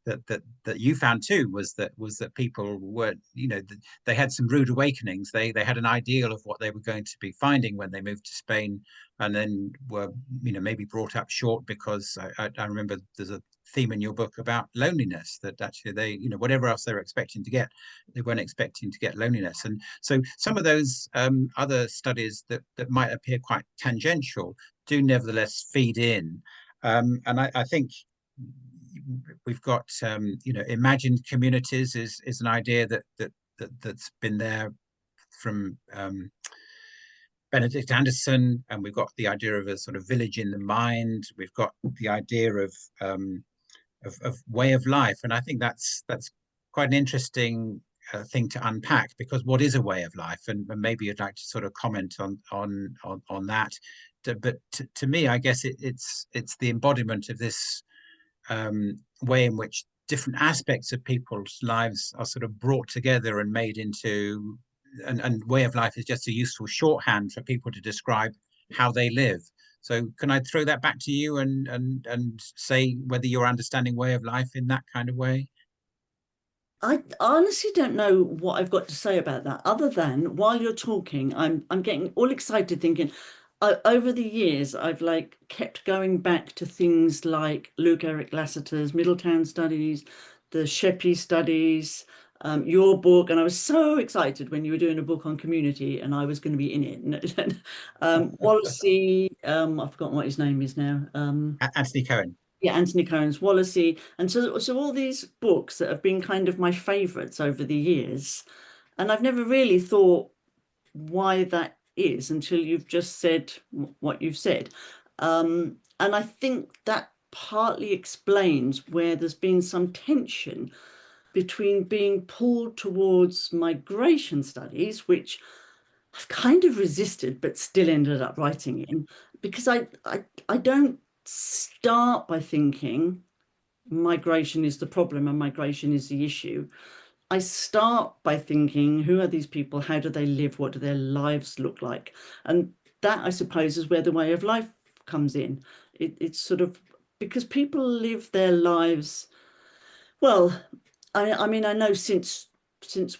that you found too was that people were, you know, they had some rude awakenings. They had an ideal of what they were going to be finding when they moved to Spain, and then were, you know, maybe brought up short, because I remember there's a theme in your book about loneliness, that actually they, you know, whatever else they were expecting to get, they weren't expecting to get loneliness. And so some of those other studies that might appear quite tangential do nevertheless feed in. And I think we've got, you know, imagined communities is an idea that's been there from Benedict Anderson, and we've got the idea of a sort of village in the mind. We've got the idea of way of life, and I think that's quite an interesting thing to unpack, because what is a way of life, and maybe you'd like to sort of comment on that. But to me, I guess it's the embodiment of this way in which different aspects of people's lives are sort of brought together and made into, and way of life is just a useful shorthand for people to describe how they live. So can I throw that back to you and say whether you're understanding way of life in that kind of way? I honestly don't know what I've got to say about that, other than while you're talking, I'm getting all excited thinking, over the years, I've like kept going back to things like Luke Eric Lasseter's Middletown Studies, the Sheppey Studies, your book, and I was so excited when you were doing a book on community, and I was going to be in it. Wallacey, I've forgotten what his name is now. Anthony Cohen. Yeah, Anthony Cohen's Wallacey, and so all these books that have been kind of my favourites over the years, and I've never really thought why that is until you've just said what you've said, and I think that partly explains where there's been some tension between being pulled towards migration studies, which I've kind of resisted but still ended up writing in, because I don't start by thinking migration is the problem and migration is the issue. I start by thinking, who are these people? How do they live? What do their lives look like? And that, I suppose, is where the way of life comes in. It's sort of because people live their lives. Well, I mean, I know since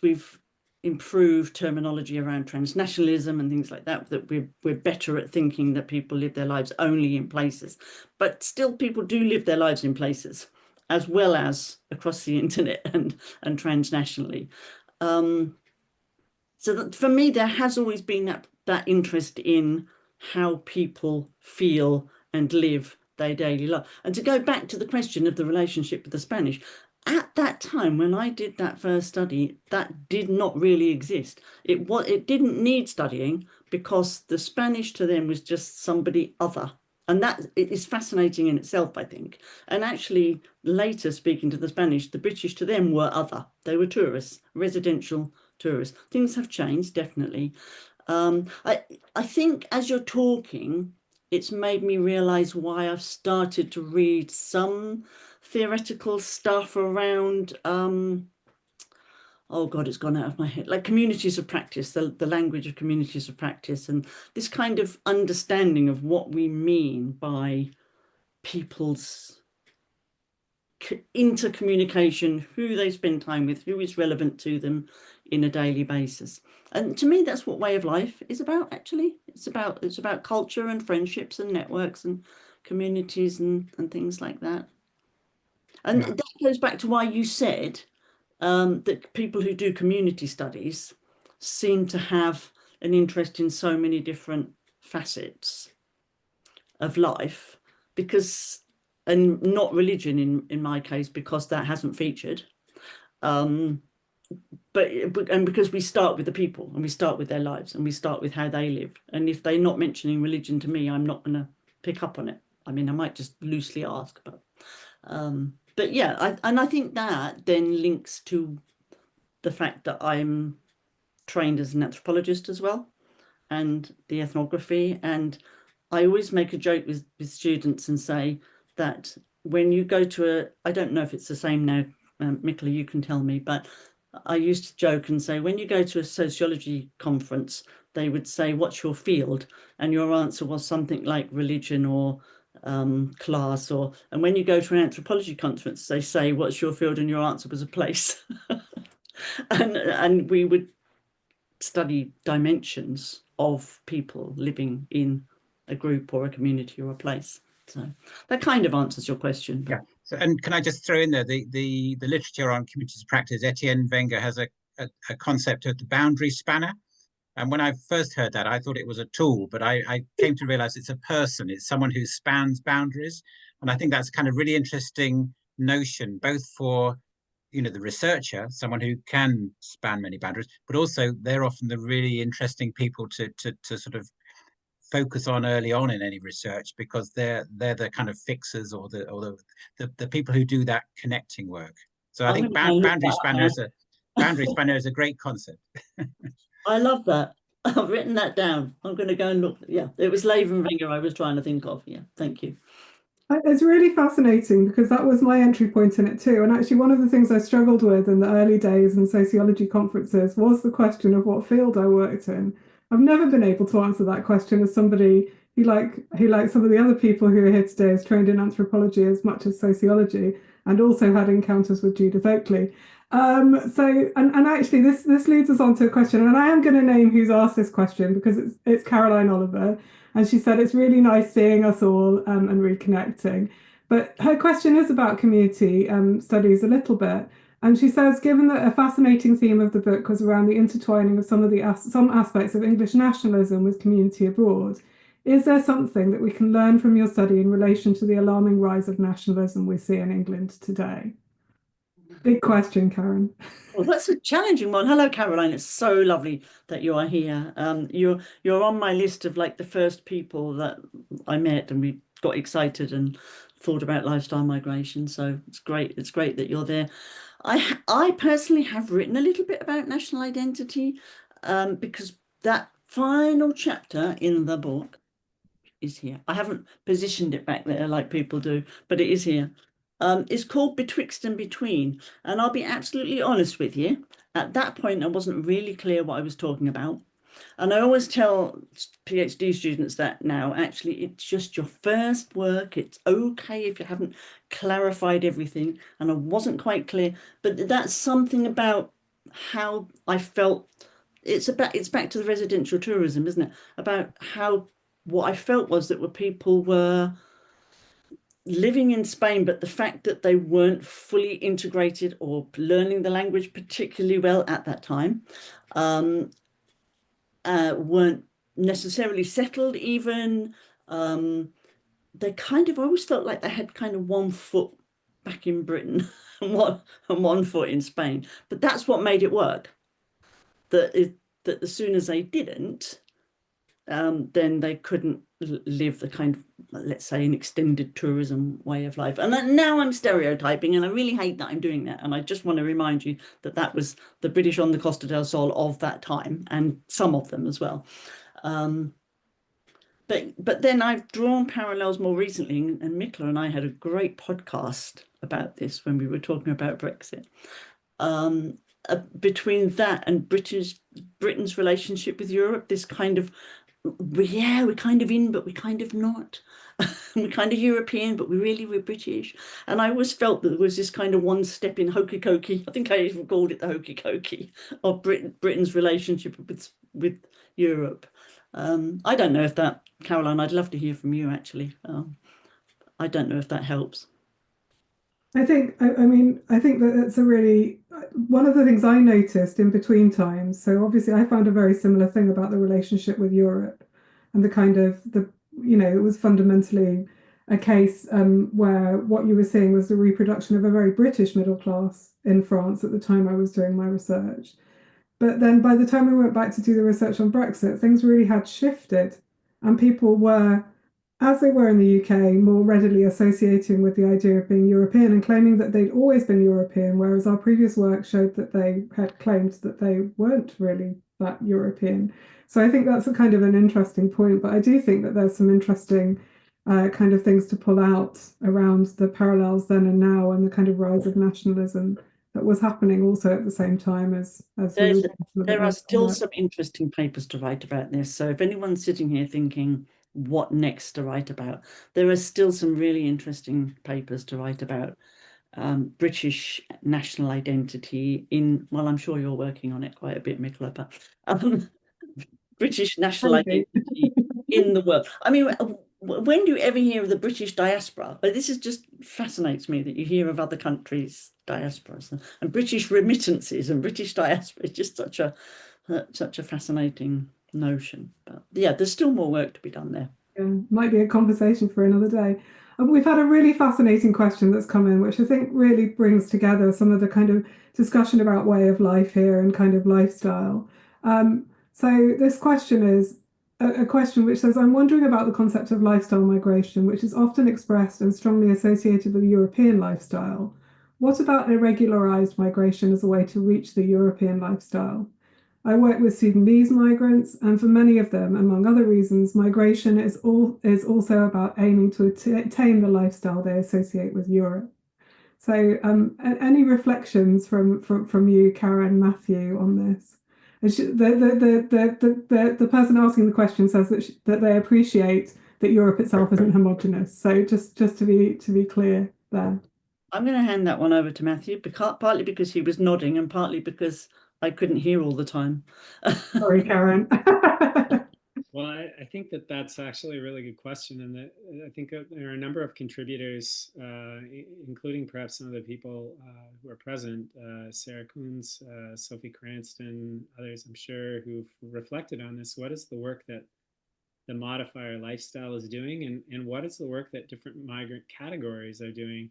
we've improved terminology around transnationalism and things like that, that we're better at thinking that people live their lives only in places, but still people do live their lives in places, as well as across the internet and transnationally. So that for me, there has always been that interest in how people feel and live their daily life. And to go back to the question of the relationship with the Spanish, at that time when I did that first study, that did not really exist. It didn't need studying, because the Spanish to them was just somebody other. And that is fascinating in itself, I think. And actually, later speaking to the Spanish, the British to them were other. They were tourists, residential tourists. Things have changed, definitely. I think as you're talking, it's made me realize why I've started to read some theoretical stuff around, oh God, it's gone out of my head, like communities of practice, the language of communities of practice, and this kind of understanding of what we mean by people's intercommunication, who they spend time with, who is relevant to them in a daily basis. And to me, that's what way of life is about, actually. It's about culture and friendships and networks and communities and things like that. And that goes back to why you said that people who do community studies seem to have an interest in so many different facets of life, because, and not religion in my case, because that hasn't featured. But because we start with the people, and we start with their lives, and we start with how they live. And if they're not mentioning religion to me, I'm not going to pick up on it. I mean, I might just loosely ask, but yeah, I think that then links to the fact that I'm trained as an anthropologist as well, and the ethnography. And I always make a joke with students and say that when you go to I don't know if it's the same now, Michaela, you can tell me, but I used to joke and say, when you go to a sociology conference, they would say, what's your field? And your answer was something like religion or class, and when you go to an anthropology conference, they say, what's your field? And your answer was a place. and we would study dimensions of people living in a group or a community or a place. So that kind of answers your question. Yeah. So, and can I just throw in there the literature on communities of practice? Etienne Wenger has a concept of the boundary spanner. And when I first heard that, I thought it was a tool, but I came to realize it's a person. It's someone who spans boundaries. And I think that's kind of really interesting notion, both for, the researcher, someone who can span many boundaries, but also they're often the really interesting people to sort of focus on early on in any research, because they're the kind of fixers or the people who do that connecting work. So I think boundary spanner is a great concept. I love that. I've written that down. I'm going to go and look. Yeah, it was Levenwenger I was trying to think of. Yeah, thank you. It's really fascinating, because that was my entry point in it too. And actually, one of the things I struggled with in the early days in sociology conferences was the question of what field I worked in. I've never been able to answer that question as somebody who, like some of the other people who are here today, is trained in anthropology as much as sociology, and also had encounters with Judith Oakley. And actually this leads us on to a question, and I am going to name who's asked this question, because it's Caroline Oliver, and she said it's really nice seeing us all and reconnecting. But her question is about community studies a little bit, and she says, given that a fascinating theme of the book was around the intertwining of some aspects of English nationalism with community abroad, is there something that we can learn from your study in relation to the alarming rise of nationalism we see in England today? Big question, Karen. Well, that's a challenging one. Hello, Caroline. It's so lovely that you are here. You're on my list of like the first people that I met, and we got excited and thought about lifestyle migration. So it's great. It's great that you're there. I personally have written a little bit about national identity, because that final chapter in the book is here. I haven't positioned it back there like people do, but it is here. It's called Betwixt and Between. And I'll be absolutely honest with you. At that point, I wasn't really clear what I was talking about. And I always tell PhD students that now, actually, it's just your first work. It's okay if you haven't clarified everything. And I wasn't quite clear, but that's something about how I felt. It's back to the residential tourism, isn't it? About how what I felt was that people were living in Spain, but the fact that they weren't fully integrated or learning the language particularly well at that time, weren't necessarily settled even. They kind of always felt like they had kind of one foot back in Britain and one foot in Spain. But that's what made it work. That as soon as they didn't, then they couldn't live the kind of, let's say, an extended tourism way of life. And now I'm stereotyping, and I really hate that I'm doing that. And I just want to remind you that that was the British on the Costa del Sol of that time, and some of them as well. But then I've drawn parallels more recently, and Michaela and I had a great podcast about this when we were talking about Brexit. Between that and Britain's relationship with Europe, this kind of we're kind of in, but we're kind of not. We're kind of European, but we're British. And I always felt that there was this kind of one step in hokey cokey. I think I even called it the hokey cokey of Britain's relationship with Europe. I don't know if that, Caroline, I'd love to hear from you actually. I don't know if that helps. I think that it's a really, one of the things I noticed in between times. So obviously I found a very similar thing about the relationship with Europe and the kind of it was fundamentally a case where what you were seeing was the reproduction of a very British middle class in France at the time I was doing my research. But then by the time we went back to do the research on Brexit, things really had shifted and people were, as they were in the UK, more readily associating with the idea of being European and claiming that they'd always been European, whereas our previous work showed that they had claimed that they weren't really that European. So I think that's a kind of an interesting point, but I do think that there's some interesting kind of things to pull out around the parallels then and now and the kind of rise of nationalism that was happening also at the same time as there are still some interesting papers to write about this. So if anyone's sitting here thinking, what next to write about, there are still some really interesting papers to write about British national identity in, well, I'm sure you're working on it quite a bit, Michaela, but British national identity in the world. I mean, when do you ever hear of the British diaspora? This is just fascinates me that you hear of other countries' diasporas and British remittances and British diaspora. It's just such a fascinating notion. But yeah, there's still more work to be done there. Yeah, might be a conversation for another day. And we've had a really fascinating question that's come in, which I think really brings together some of the kind of discussion about way of life here and kind of lifestyle. So this question is a question which says, I'm wondering about the concept of lifestyle migration, which is often expressed and strongly associated with European lifestyle. What about irregularized migration as a way to reach the European lifestyle? I work with Sudanese migrants, and for many of them, among other reasons, migration is also about aiming to attain the lifestyle they associate with Europe. So, any reflections from you, Karen, Matthew, on this? The person asking the question says that they appreciate that Europe itself isn't homogenous. So, just to be clear there. I'm going to hand that one over to Matthew, partly because he was nodding and partly because I couldn't hear all the time. Sorry, Karen. Well, I think that that's actually a really good question. And that I think there are a number of contributors, including perhaps some of the people who are present, Sarah Koons, Sophie Cranston, others, I'm sure, who've reflected on this. What is the work that the modifier lifestyle is doing, and what is the work that different migrant categories are doing?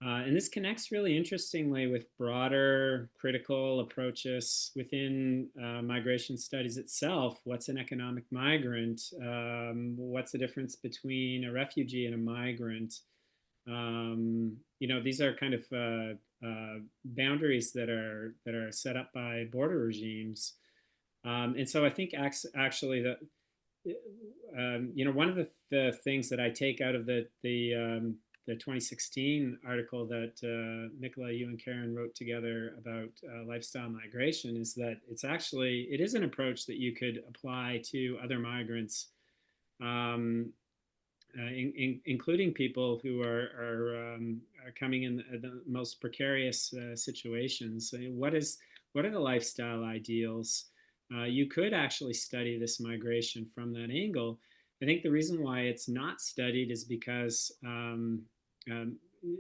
And this connects really interestingly with broader critical approaches within migration studies itself. What's an economic migrant? What's the difference between a refugee and a migrant? These are kind of boundaries that are set up by border regimes. And so I think actually that one of the things that I take out of the 2016 article that Michaela, you and Karen wrote together about lifestyle migration is that it is an approach that you could apply to other migrants, including people who are coming in the most precarious situations. What are the lifestyle ideals? You could actually study this migration from that angle. I think the reason why it's not studied is because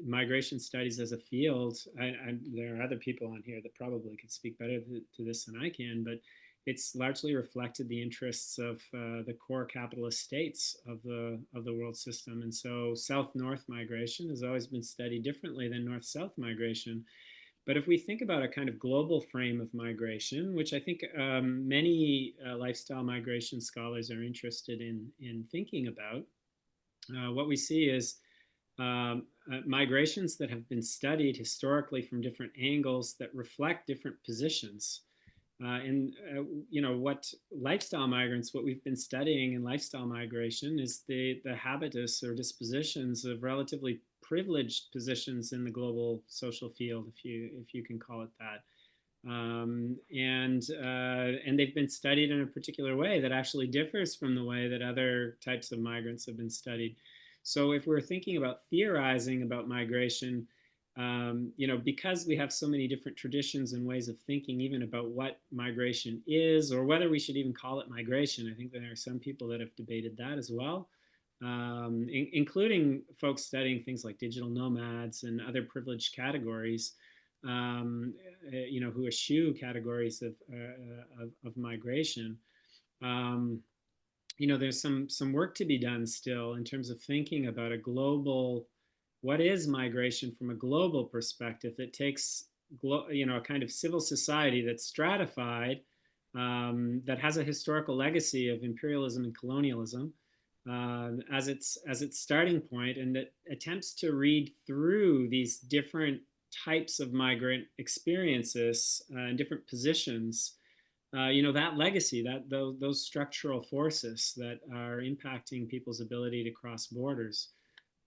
migration studies as a field, there are other people on here that probably could speak better to this than I can, but it's largely reflected the interests of the core capitalist states of the world system. And so south-north migration has always been studied differently than north-south migration. But if we think about a kind of global frame of migration, which I think many lifestyle migration scholars are interested in thinking about, what we see is migrations that have been studied historically from different angles that reflect different positions. What lifestyle migrants, what we've been studying in lifestyle migration is the habitus or dispositions of relatively privileged positions in the global social field, if you can call it that. and they've been studied in a particular way that actually differs from the way that other types of migrants have been studied. So if we're thinking about theorizing about migration, because we have so many different traditions and ways of thinking, even about what migration is, or whether we should even call it migration, I think there are some people that have debated that as well, including folks studying things like digital nomads and other privileged categories, who eschew categories of migration. There's some work to be done still in terms of thinking about what is migration from a global perspective that takes, a kind of civil society that's stratified, that has a historical legacy of imperialism and colonialism as its starting point, and that attempts to read through these different types of migrant experiences and different positions. That legacy, those structural forces that are impacting people's ability to cross borders.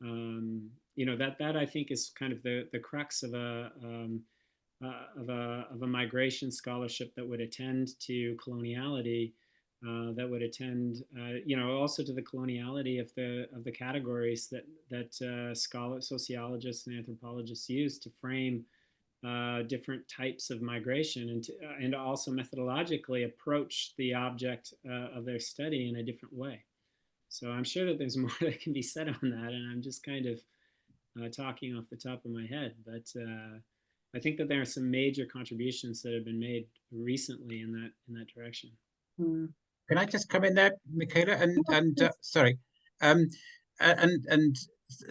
That I think is kind of the crux of a migration scholarship that would attend to coloniality, that would attend, also to the coloniality of the categories that sociologists and anthropologists use to frame different types of migration, and also methodologically approach the object of their study in a different way. So I'm sure that there's more that can be said on that, and I'm just kind of talking off the top of my head. But I think that there are some major contributions that have been made recently in that direction. Can I just come in there, Michaela? And sorry, and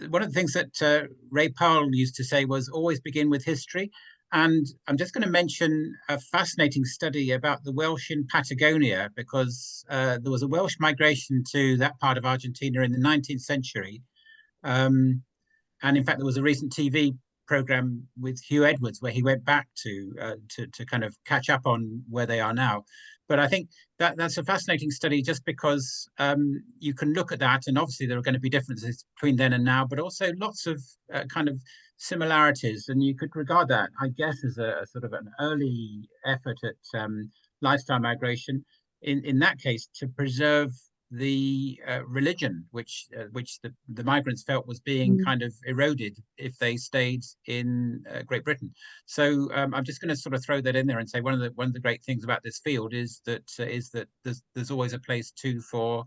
one of the things that Ray Powell used to say was always begin with history. And I'm just going to mention a fascinating study about the Welsh in Patagonia, because there was a Welsh migration to that part of Argentina in the 19th century. And in fact, there was a recent TV program with Hugh Edwards where he went back to kind of catch up on where they are now. But I think that's a fascinating study, just because you can look at that, and obviously there are going to be differences between then and now, but also lots of kind of similarities. And you could regard that, I guess, as a sort of an early effort at lifestyle migration, in that case, to preserve the religion, which the migrants felt was being kind of eroded if they stayed in Great Britain. So I'm just going to sort of throw that in there and say one of the great things about this field is that there's always a place too for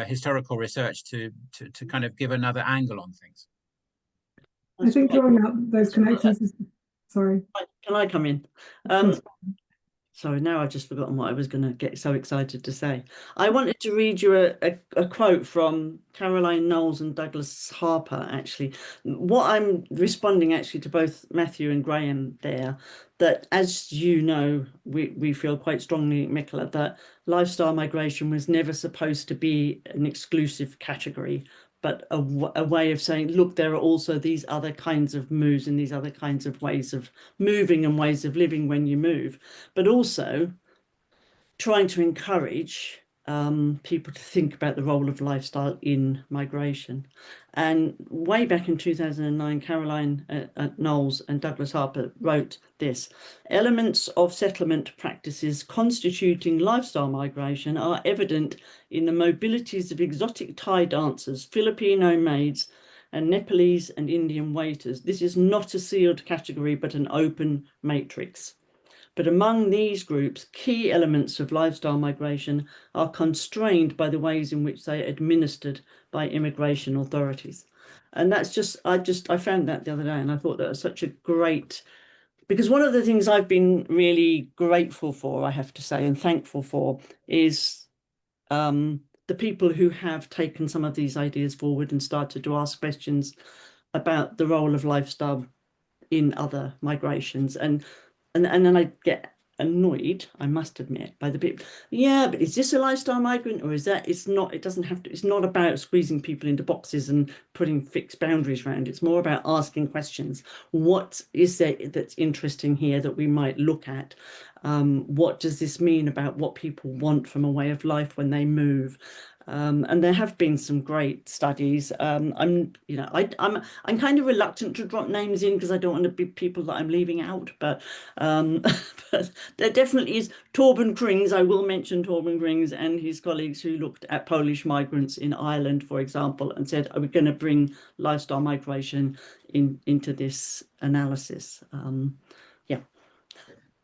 historical research to kind of give another angle on things. I think drawing out those connections is, sorry. Can I come in? Sorry, now I've just forgotten what I was going to get so excited to say. I wanted to read you a quote from Caroline Knowles and Douglas Harper, actually. What I'm responding actually to both Matthew and Graham there, that as you know, we feel quite strongly, Michaela, that lifestyle migration was never supposed to be an exclusive category, but a way of saying, look, there are also these other kinds of moves and these other kinds of ways of moving and ways of living when you move, but also trying to encourage people to think about the role of lifestyle in migration. And way back in 2009, Caroline Knowles and Douglas Harper wrote this: elements of settlement practices constituting lifestyle migration are evident in the mobilities of exotic Thai dancers, Filipino maids, and Nepalese and Indian waiters. This is not a sealed category, but an open matrix. But among these groups, key elements of lifestyle migration are constrained by the ways in which they are administered by immigration authorities. And that's just, I found that the other day, and I thought that was such a great, because one of the things I've been really grateful for, I have to say, and thankful for, is the people who have taken some of these ideas forward and started to ask questions about the role of lifestyle in other migrations. And then I get annoyed, I must admit, by the people. Yeah, but is this a lifestyle migrant, or is that? It's not. It doesn't have to. It's not about squeezing people into boxes and putting fixed boundaries around. It's more about asking questions. What is there that's interesting here that we might look at? What does this mean about what people want from a way of life when they move? And there have been some great studies. I'm kind of reluctant to drop names in because I don't want to be people that I'm leaving out. But but there definitely is Torben Krings. I will mention Torben Krings and his colleagues who looked at Polish migrants in Ireland, for example, and said, "Are we going to bring lifestyle migration into this analysis?" Yeah.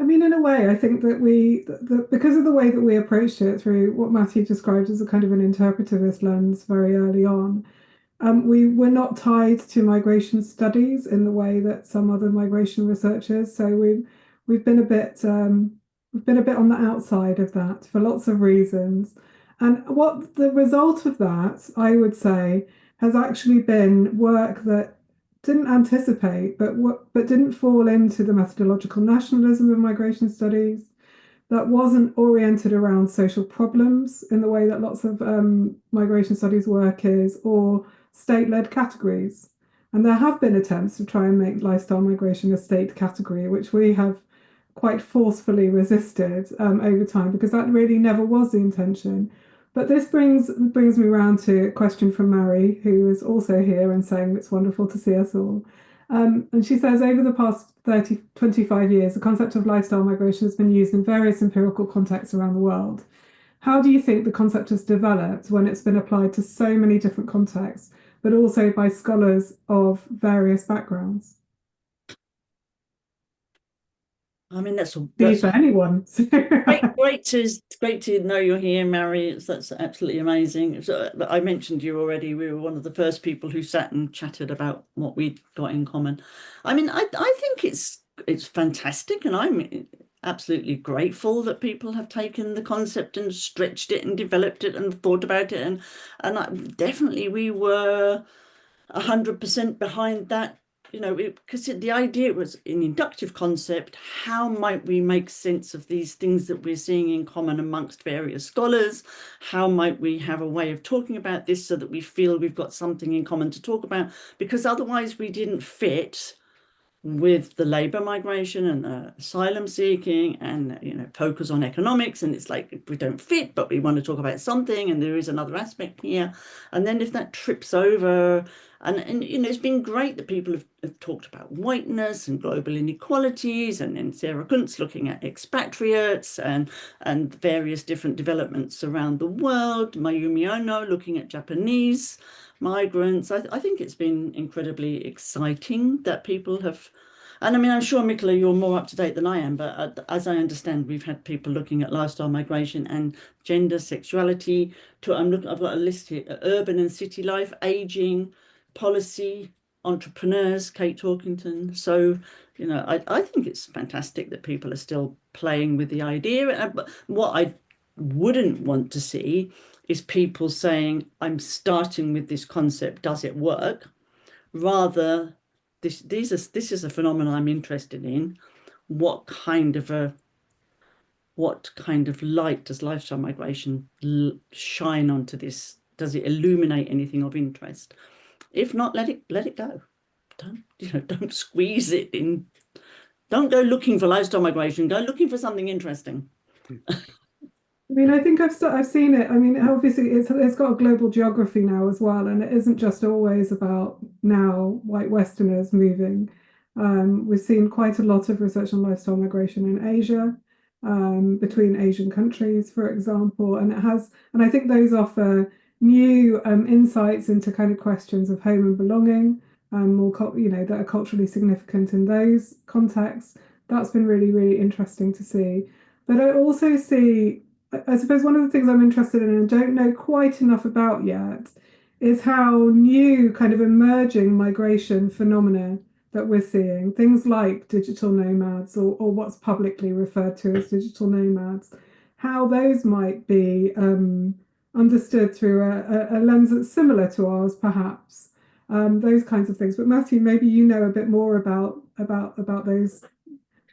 I mean, in a way, I think that because of the way that we approached it through what Matthew described as a kind of an interpretivist lens very early on, we were not tied to migration studies in the way that some other migration researchers. So we've been a bit on the outside of that for lots of reasons. And what the result of that, I would say, has actually been work that didn't anticipate, but didn't fall into the methodological nationalism of migration studies, that wasn't oriented around social problems in the way that lots of migration studies work is, or state-led categories. And there have been attempts to try and make lifestyle migration a state category, which we have quite forcefully resisted over time, because that really never was the intention. But this brings me around to a question from Mary, who is also here and saying it's wonderful to see us all. And she says, over the past 25 years, the concept of lifestyle migration has been used in various empirical contexts around the world. How do you think the concept has developed when it's been applied to so many different contexts, but also by scholars of various backgrounds? I mean, that's for anyone. great to know you're here, Mary. That's absolutely amazing. So, I mentioned you already. We were one of the first people who sat and chatted about what we'd got in common. I mean, I think it's fantastic, and I'm absolutely grateful that people have taken the concept and stretched it and developed it and thought about it, and definitely we were 100% behind that. You know, because the idea was an inductive concept. How might we make sense of these things that we're seeing in common amongst various scholars? How might we have a way of talking about this so that we feel we've got something in common to talk about? Because otherwise we didn't fit with the labour migration and asylum seeking and, you know, focus on economics. And it's like, we don't fit, but we want to talk about something. And there is another aspect here. And then if that trips over, and you know, it's been great that people have talked about whiteness and global inequalities, and then Sarah Kuntz looking at expatriates and various different developments around the world, Mayumi Ono looking at Japanese migrants. I think it's been incredibly exciting that people have, and I mean, I'm sure, Michaela, you're more up to date than I am, but as I understand, we've had people looking at lifestyle migration and gender, sexuality. I've got a list here: urban and city life, aging, policy, entrepreneurs, Kate Torkington. So, you know, I think it's fantastic that people are still playing with the idea. But what I wouldn't want to see is people saying, I'm starting with this concept, does it work? Rather, this is a phenomenon I'm interested in. What kind of light does lifestyle migration shine onto this? Does it illuminate anything of interest? If not, let it go. Don't squeeze it in. Don't go looking for lifestyle migration. Go looking for something interesting. I mean, I think I've seen it. I mean, obviously, it's got a global geography now as well, and it isn't just always about now white Westerners moving. We've seen quite a lot of research on lifestyle migration in Asia, between Asian countries, for example, and I think those offer new insights into kind of questions of home and belonging, more that are culturally significant in those contexts. That's been really, really interesting to see. But I also see, I suppose one of the things I'm interested in and don't know quite enough about yet is how new kind of emerging migration phenomena that we're seeing, things like digital nomads or what's publicly referred to as digital nomads, how those might be understood through a lens that's similar to ours, perhaps. Those kinds of things. But Matthew, maybe you know a bit more about those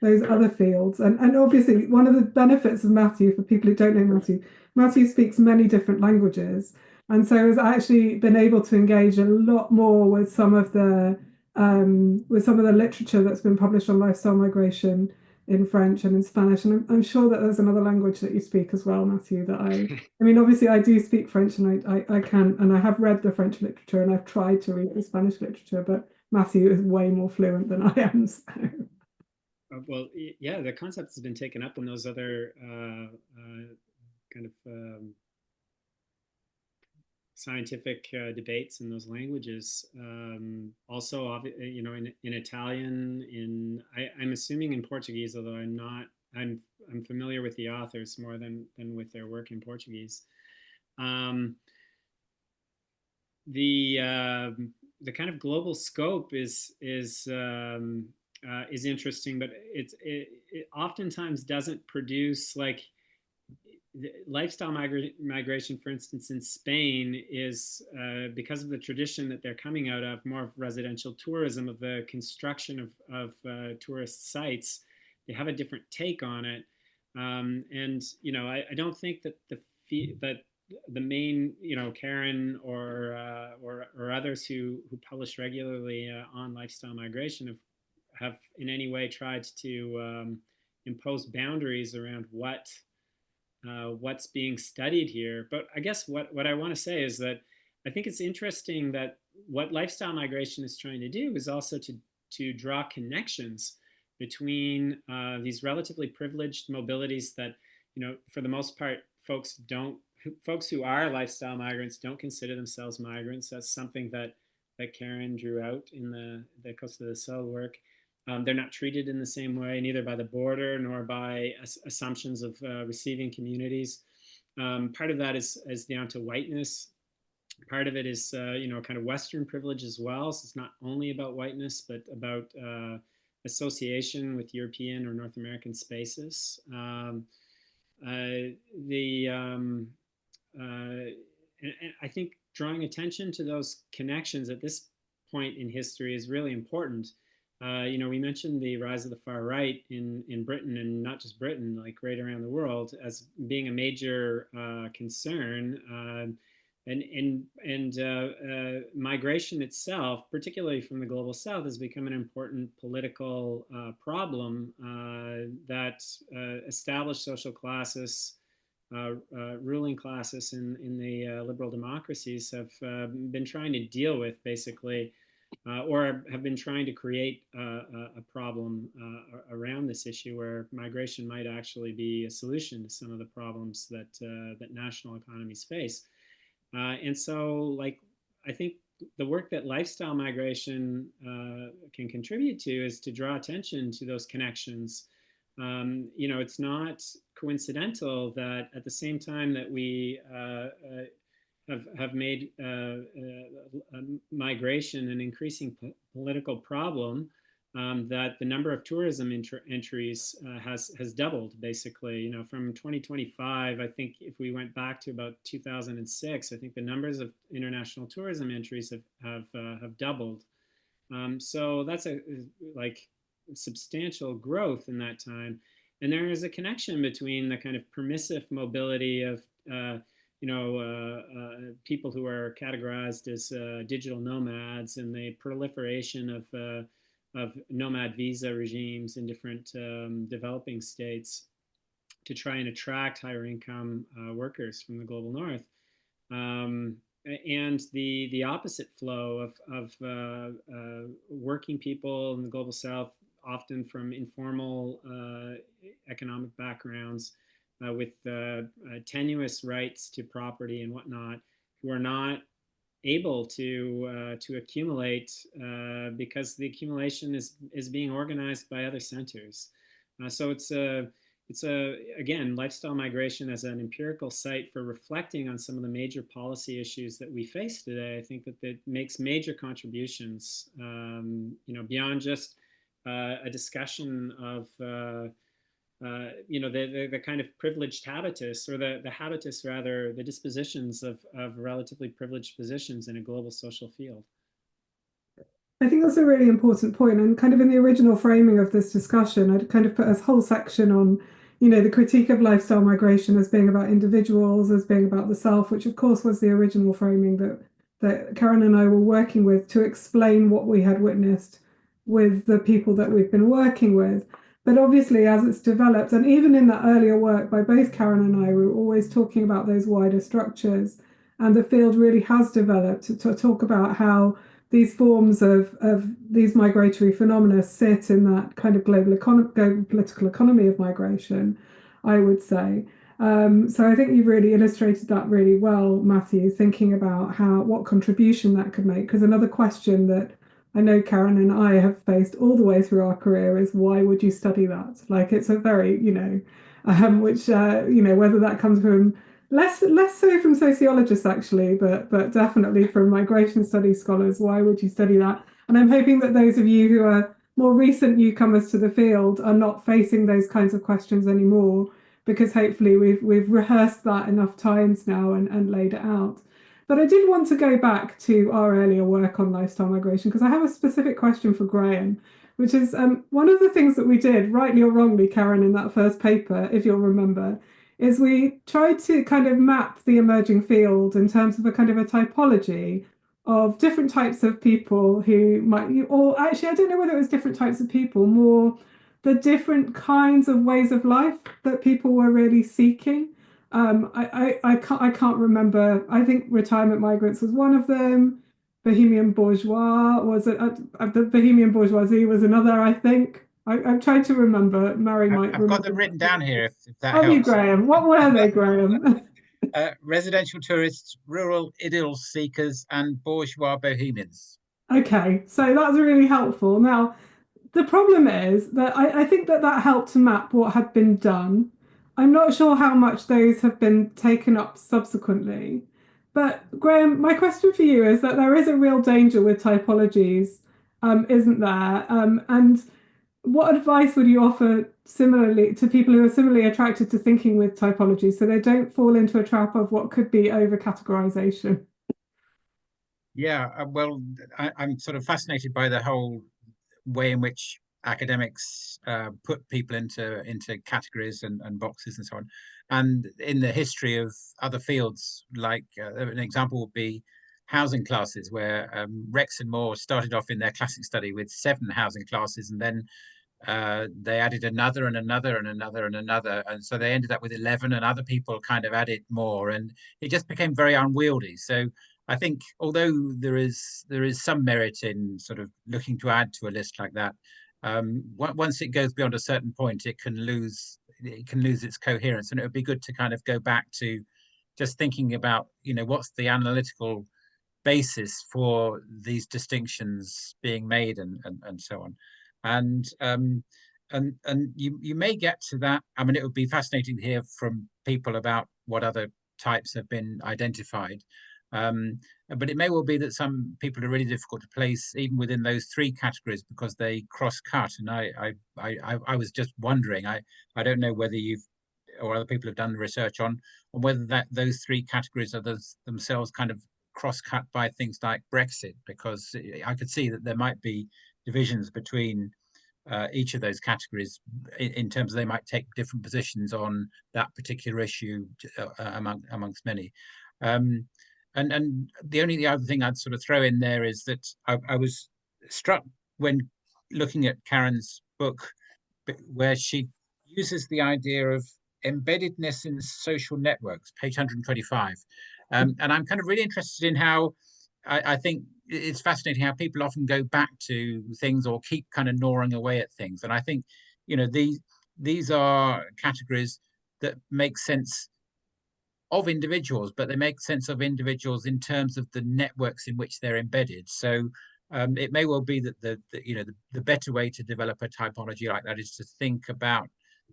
other fields. And obviously, one of the benefits of Matthew, for people who don't know Matthew speaks many different languages, and so has actually been able to engage a lot more with some of the literature that's been published on lifestyle migration in French and in Spanish. And I'm sure that there's another language that you speak as well, Matthew, that I mean, obviously I do speak French and I can, and I have read the French literature and I've tried to read the Spanish literature, but Matthew is way more fluent than I am. So. Well, yeah, the concept has been taken up in those other kind of scientific debates in those languages. Also, you know, in Italian, I'm assuming in Portuguese, although I'm not. I'm familiar with the authors more than with their work in Portuguese. The kind of global scope is interesting, but it oftentimes doesn't produce like lifestyle migration, for instance, in Spain is because of the tradition that they're coming out of, more of residential tourism, of the construction of tourist sites. They have a different take on it, and you know, I don't think that the main, you know, Karen or others who publish regularly on lifestyle migration have in any way tried to impose boundaries around what's being studied here. But I guess what I want to say is that I think it's interesting that what lifestyle migration is trying to do is also to draw connections between these relatively privileged mobilities that, you know, for the most part, folks who are lifestyle migrants don't consider themselves migrants. That's something that Karen drew out in the Costa del Sol work. They're not treated in the same way, neither by the border nor by assumptions of receiving communities. Part of that is down to whiteness. Part of it is, you know, kind of Western privilege as well. So it's not only about whiteness, but about association with European or North American spaces. And I think drawing attention to those connections at this point in history is really important. You know, we mentioned the rise of the far right in Britain, and not just Britain, like right around the world, as being a major concern. And migration itself, particularly from the global south, has become an important political problem that established social classes, ruling classes in the liberal democracies have been trying to deal with, basically, or have been trying to create a problem around this issue, where migration might actually be a solution to some of the problems that national economies face. And so, like, I think the work that lifestyle migration can contribute to is to draw attention to those connections. You know, it's not coincidental that at the same time that we have made migration an increasing political problem, that the number of tourism entries has doubled, basically. You know, from 2025, I think if we went back to about 2006, I think the numbers of international tourism entries have doubled. So that's a substantial growth in that time. And there is a connection between the kind of permissive mobility of people who are categorized as digital nomads, and the proliferation of nomad visa regimes in different developing states to try and attract higher income workers from the global north. And the opposite flow of working people in the global south, often from informal economic backgrounds, with tenuous rights to property and whatnot, who are not able to accumulate because the accumulation is being organized by other centers. So it's again, lifestyle migration as an empirical site for reflecting on some of the major policy issues that we face today. I think that it makes major contributions, beyond just a discussion of the kind of privileged habitus, or the habitus, rather, the dispositions of relatively privileged positions in a global social field. I think that's a really important point. And kind of in the original framing of this discussion, I'd kind of put a whole section on, the critique of lifestyle migration as being about individuals, as being about the self, which of course was the original framing that Karen and I were working with to explain what we had witnessed with the people that we've been working with. But obviously, as it's developed, and even in that earlier work by both Karen and I, we were always talking about those wider structures. And the field really has developed to talk about how these forms of these migratory phenomena sit in that kind of global political economy of migration, I would say. So I think you've really illustrated that really well, Matthew, thinking about what contribution that could make. Because another question that I know Karen and I have faced all the way through our career is, why would you study that? Like, it's a very, which, whether that comes from less so from sociologists actually, but definitely from migration studies scholars, why would you study that? And I'm hoping that those of you who are more recent newcomers to the field are not facing those kinds of questions anymore, because hopefully we've rehearsed that enough times now and laid it out. But I did want to go back to our earlier work on lifestyle migration, because I have a specific question for Graham, which is one of the things that we did, rightly or wrongly, Karen, in that first paper, if you'll remember, is we tried to kind of map the emerging field in terms of a kind of a typology of different types of people who might, or actually, I don't know whether it was different types of people, more the different kinds of ways of life that people were really seeking. I can't remember. I think retirement migrants was one of them. Bohemian bourgeois was the Bohemian bourgeoisie was another. I think I'm trying to remember. Mary might I've remember. got them written down here if that Have you, helps. Graham? What were they, Graham? Residential tourists, rural idyll seekers, and bourgeois bohemians. Okay, so that's really helpful. Now, the problem is that I think that helped to map what had been done. I'm not sure how much those have been taken up subsequently. But Graham, my question for you is that there is a real danger with typologies, isn't there? And what advice would you offer similarly to people who are similarly attracted to thinking with typologies so they don't fall into a trap of what could be over-categorization? Yeah, well, I'm sort of fascinated by the whole way in which academics put people into categories and boxes and so on. And in the history of other fields, like an example would be housing classes, where Rex and Moore started off in their classic study with 7 housing classes, and then they added another and another and another and another, and so they ended up with 11, and other people kind of added more, and it just became very unwieldy. So I think although there is some merit in sort of looking to add to a list like that, once it goes beyond a certain point, it can lose its coherence, and it would be good to kind of go back to just thinking about, what's the analytical basis for these distinctions being made, and so on. And you may get to that. I mean, it would be fascinating to hear from people about what other types have been identified. But it may well be that some people are really difficult to place even within those 3 categories because they cross-cut. And I was just wondering, I don't know whether you've or other people have done the research on whether those 3 categories are themselves kind of cross-cut by things like Brexit, because I could see that there might be divisions between each of those categories in terms of they might take different positions on that particular issue amongst many. And the other thing I'd sort of throw in there is that I was struck when looking at Karen's book, where she uses the idea of embeddedness in social networks, page 125. And I'm kind of really interested in how I think it's fascinating how people often go back to things or keep kind of gnawing away at things. And I think, these are categories that make sense of individuals, but they make sense of individuals in terms of the networks in which they're embedded. So it may well be that the better way to develop a typology like that is to think about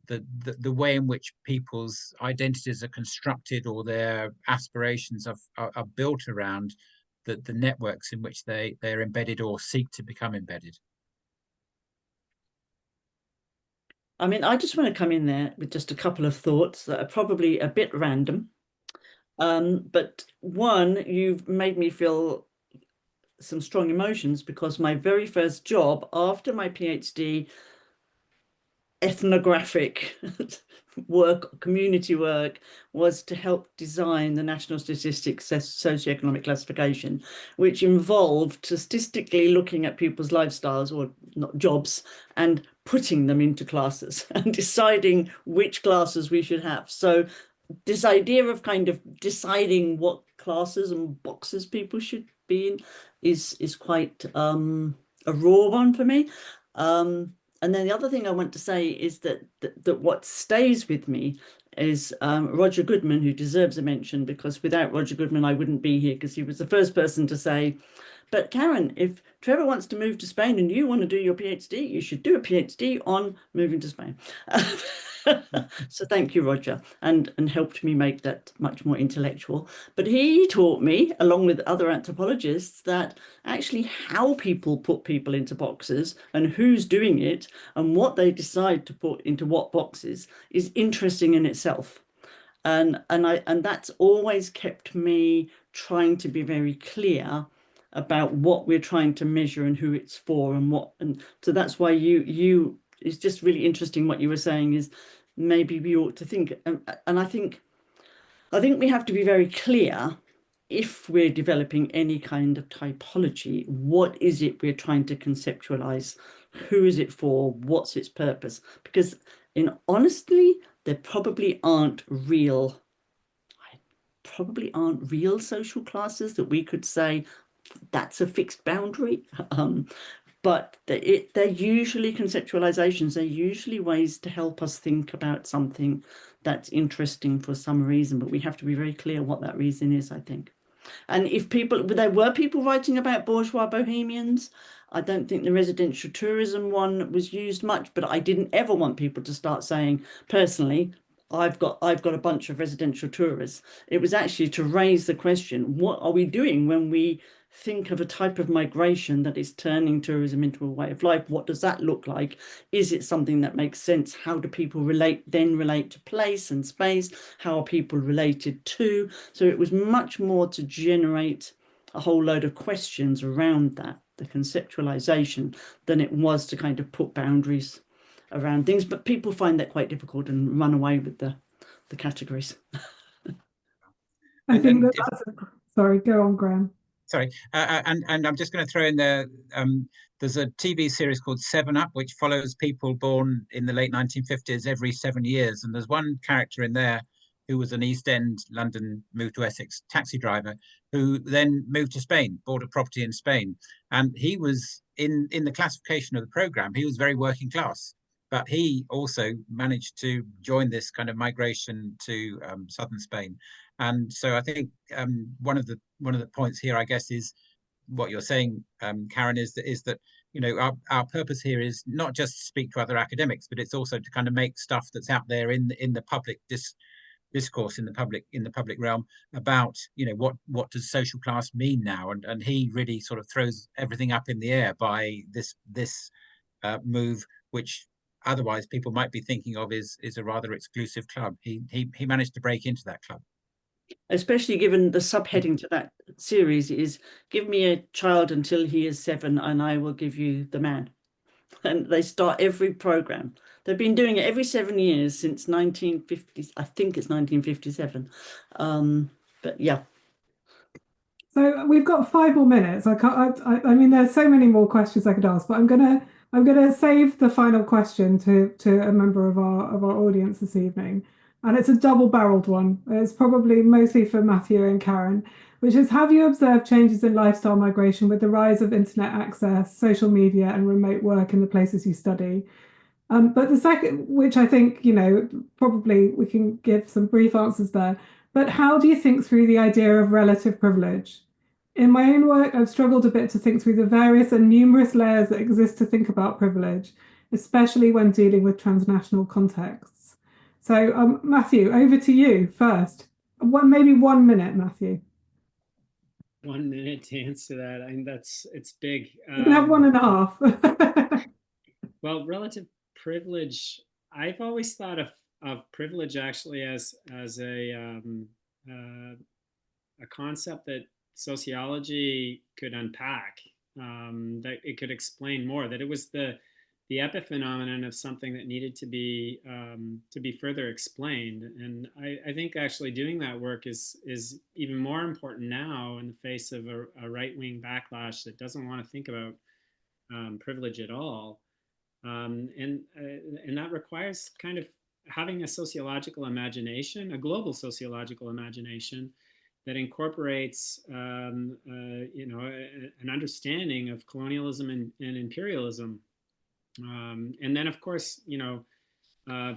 the way in which people's identities are constructed or their aspirations are built around the networks in which they're embedded or seek to become embedded. I mean, I just want to come in there with just a couple of thoughts that are probably a bit random. But one, you've made me feel some strong emotions, because my very first job after my PhD ethnographic work, community work, was to help design the National Statistics Socioeconomic Classification, which involved statistically looking at people's lifestyles, or not jobs, and putting them into classes and deciding which classes we should have. So this idea of kind of deciding what classes and boxes people should be in is quite a raw one for me. And then the other thing I want to say is that what stays with me is Roger Goodman, who deserves a mention, because without Roger Goodman, I wouldn't be here, because he was the first person to say, but Karen, if Trevor wants to move to Spain and you want to do your PhD, you should do a PhD on moving to Spain. So thank you, Roger, and helped me make that much more intellectual. But he taught me, along with other anthropologists, that actually how people put people into boxes and who's doing it and what they decide to put into what boxes is interesting in itself. And that's always kept me trying to be very clear about what we're trying to measure and who it's for and what. And so that's why you it's just really interesting what you were saying is maybe we ought to think. And I think we have to be very clear if we're developing any kind of typology, what is it we're trying to conceptualize? Who is it for? What's its purpose? Because honestly, there probably aren't real social classes that we could say that's a fixed boundary. But they're usually conceptualizations. They're usually ways to help us think about something that's interesting for some reason, but we have to be very clear what that reason is, I think. And if there were people writing about bourgeois bohemians, I don't think the residential tourism one was used much, but I didn't ever want people to start saying, personally, I've got a bunch of residential tourists. It was actually to raise the question, what are we doing when we think of a type of migration that is turning tourism into a way of life? What does that look like? Is it something that makes sense? How do people relate to place and space? How are people related to? So it was much more to generate a whole load of questions around that, the conceptualization, than it was to kind of put boundaries around things. But people find that quite difficult and run away with the categories. I think sorry, go on, Graham. Sorry, and I'm just going to throw in there. There's a TV series called 7 Up, which follows people born in the late 1950s every 7 years, and there's one character in there who was an East End London, moved to Essex taxi driver, who then moved to Spain, bought a property in Spain, and he was in the classification of the program. He was very working class, but he also managed to join this kind of migration to southern Spain. And so I think one of the points here, I guess, is what you're saying, Karen, is that our purpose here is not just to speak to other academics, but it's also to kind of make stuff that's out there in the public discourse, in the public realm, about what does social class mean now, and he really sort of throws everything up in the air by this move, which otherwise people might be thinking of is a rather exclusive club. He managed to break into that club. Especially given the subheading to that series is give me a child until he is 7 and I will give you the man. And they start every program. They've been doing it every 7 years since 1950. I think it's 1957. But yeah. So we've got 5 more minutes. I mean, there's so many more questions I could ask, but I'm gonna save the final question to a member of our audience this evening. And it's a double-barreled one. It's probably mostly for Matthew and Karen, which is, have you observed changes in lifestyle migration with the rise of internet access, social media, and remote work in the places you study? But the second, which I think, probably we can give some brief answers there, but how do you think through the idea of relative privilege? In my own work, I've struggled a bit to think through the various and numerous layers that exist to think about privilege, especially when dealing with transnational contexts. So, Matthew, over to you first. Maybe 1 minute, Matthew. 1 minute to answer that. I mean, it's big. You can have 1.5. Well, relative privilege, I've always thought of privilege actually as a concept that sociology could unpack, that it could explain more, that it was the epiphenomenon of something that needed to be further explained. And I think actually doing that work is even more important now in the face of a right-wing backlash that doesn't want to think about privilege at all. And that requires kind of having a sociological imagination, a global sociological imagination that incorporates, an understanding of colonialism and imperialism. And then, of course,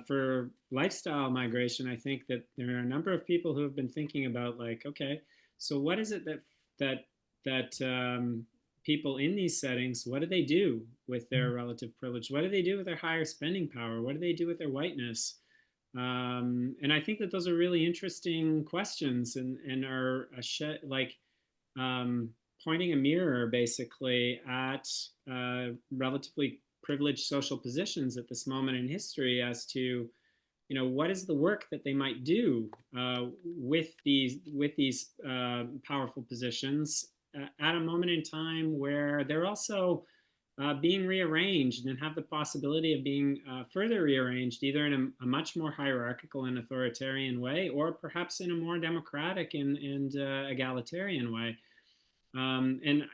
for lifestyle migration, I think that there are a number of people who have been thinking about, like, okay, so what is it that people in these settings, what do they do with their relative privilege? What do they do with their higher spending power? What do they do with their whiteness? And I think that those are really interesting questions, and are pointing a mirror basically at relatively privileged social positions at this moment in history as to, what is the work that they might do with these powerful positions at a moment in time where they're also being rearranged and have the possibility of being further rearranged, either in a much more hierarchical and authoritarian way, or perhaps in a more democratic and egalitarian way. And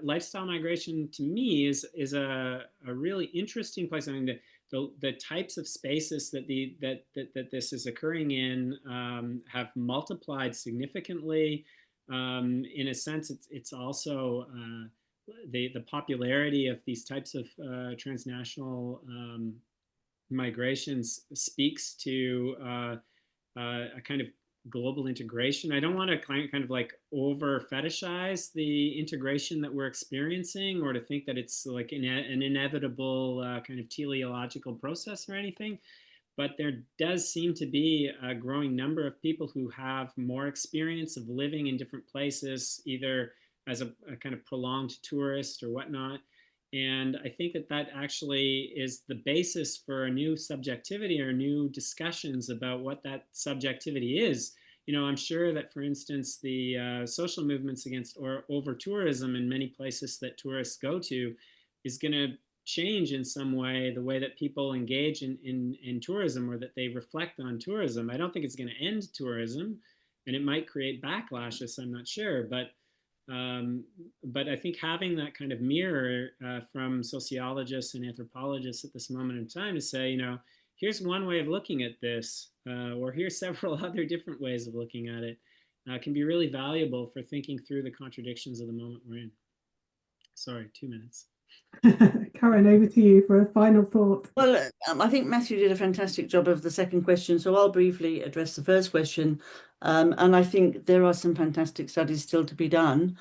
lifestyle migration to me is a really interesting place. I mean, the types of spaces that this is occurring in have multiplied significantly. In a sense, it's also the popularity of these types of transnational migrations speaks to a kind of global integration. I don't want to kind of like over fetishize the integration that we're experiencing, or to think that it's like an inevitable kind of teleological process or anything. But there does seem to be a growing number of people who have more experience of living in different places, either as a kind of prolonged tourist or whatnot. And I think that actually is the basis for a new subjectivity or new discussions about what that subjectivity is. I'm sure that, for instance, the social movements against or over tourism in many places that tourists go to is going to change in some way the way that people engage in tourism, or that they reflect on tourism. I don't think it's going to end tourism, and it might create backlashes, I'm not sure. But I think having that kind of mirror from sociologists and anthropologists at this moment in time to say, here's one way of looking at this, or here's several other different ways of looking at it, can be really valuable for thinking through the contradictions of the moment we're in. Sorry, 2 minutes. Karen, over to you for a final thought. Well, I think Matthew did a fantastic job of the second question, so I'll briefly address the first question. And I think there are some fantastic studies still to be done,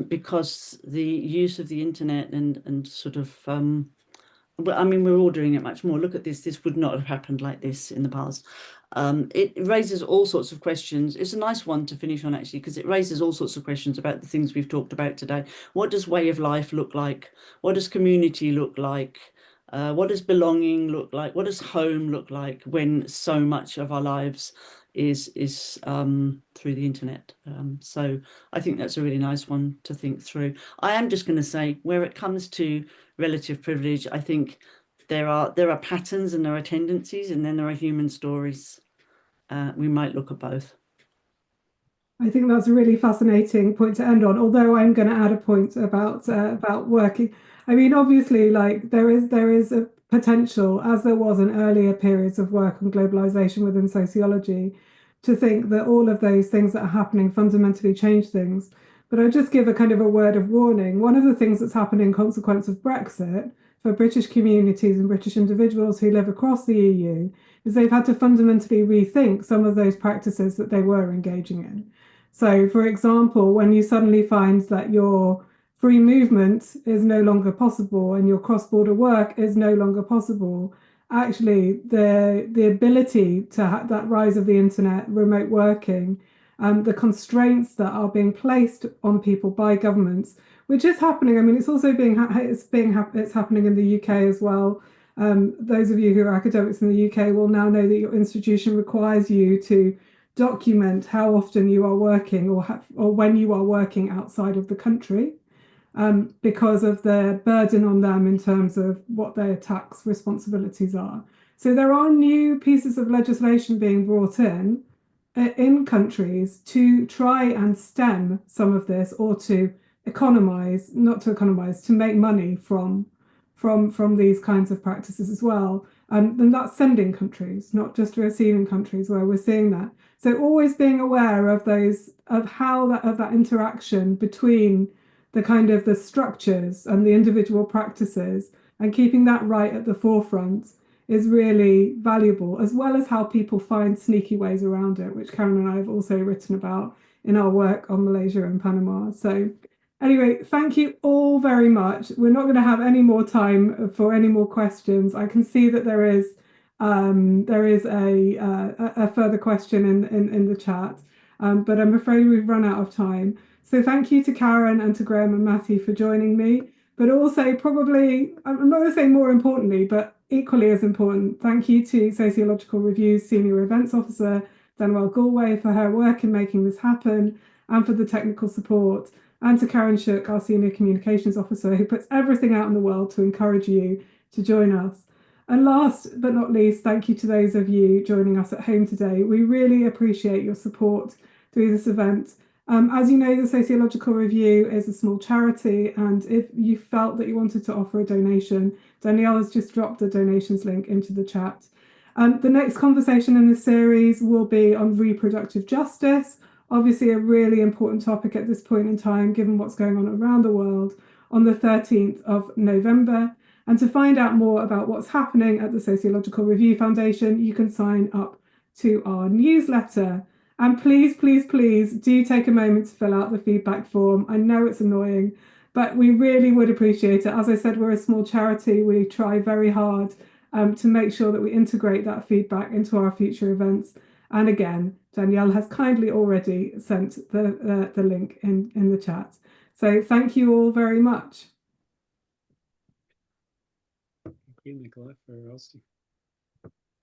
because the use of the internet and sort of, I mean, we're all doing it much more. Look at this. This would not have happened like this in the past. It raises all sorts of questions. It's a nice one to finish on, actually, because it raises all sorts of questions about the things we've talked about today. What does way of life look like? What does community look like? What does belonging look like? What does home look like when so much of our lives is through the internet? So I think that's a really nice one to think through. I am just going to say, where it comes to relative privilege, I think there are patterns and there are tendencies, and then there are human stories. We might look at both. I think that's a really fascinating point to end on, although I'm going to add a point about working. I mean, obviously, like there is a potential, as there was in earlier periods of work on globalization within sociology, to think that all of those things that are happening fundamentally change things. But I'll just give a kind of a word of warning. One of the things that's happened in consequence of Brexit for British communities and British individuals who live across the EU is they've had to fundamentally rethink some of those practices that they were engaging in. So, for example, when you suddenly find that your free movement is no longer possible and your cross-border work is no longer possible, actually the ability to have that rise of the internet, remote working, the constraints that are being placed on people by governments, which is happening. I mean, it's also it's happening in the UK as well. Those of you who are academics in the UK will now know that your institution requires you to document how often you are working or when you are working outside of the country, because of the burden on them in terms of what their tax responsibilities are. So there are new pieces of legislation being brought in countries to try and stem some of this, or to make money from from these kinds of practices as well. And that's sending countries, not just receiving countries, where we're seeing that. So always being aware of those, of how that interaction between the kind of the structures and the individual practices, and keeping that right at the forefront is really valuable, as well as how people find sneaky ways around it, which Karen and I have also written about in our work on Malaysia and Panama. So anyway, thank you all very much. We're not going to have any more time for any more questions. I can see that there is a further question in the chat, but I'm afraid we've run out of time. So thank you to Karen and to Graham and Matthew for joining me, but also probably, I'm not going to say more importantly, but equally as important, thank you to Sociological Review's Senior Events Officer, Danielle Galway, for her work in making this happen and for the technical support, and to Karen Shook, our Senior Communications Officer, who puts everything out in the world to encourage you to join us. And last but not least, thank you to those of you joining us at home today. We really appreciate your support through this event. As you know, the Sociological Review is a small charity, and if you felt that you wanted to offer a donation, Danielle has just dropped the donations link into the chat. The next conversation in this series will be on reproductive justice, obviously a really important topic at this point in time, given what's going on around the world, on the 13th of November. And to find out more about what's happening at the Sociological Review Foundation, you can sign up to our newsletter. And please, please, please do take a moment to fill out the feedback form. I know it's annoying, but we really would appreciate it. As I said, we're a small charity. We try very hard to make sure that we integrate that feedback into our future events. And again, Danielle has kindly already sent the link in the chat. So thank you all very much. Thank you, Michaela, for hosting.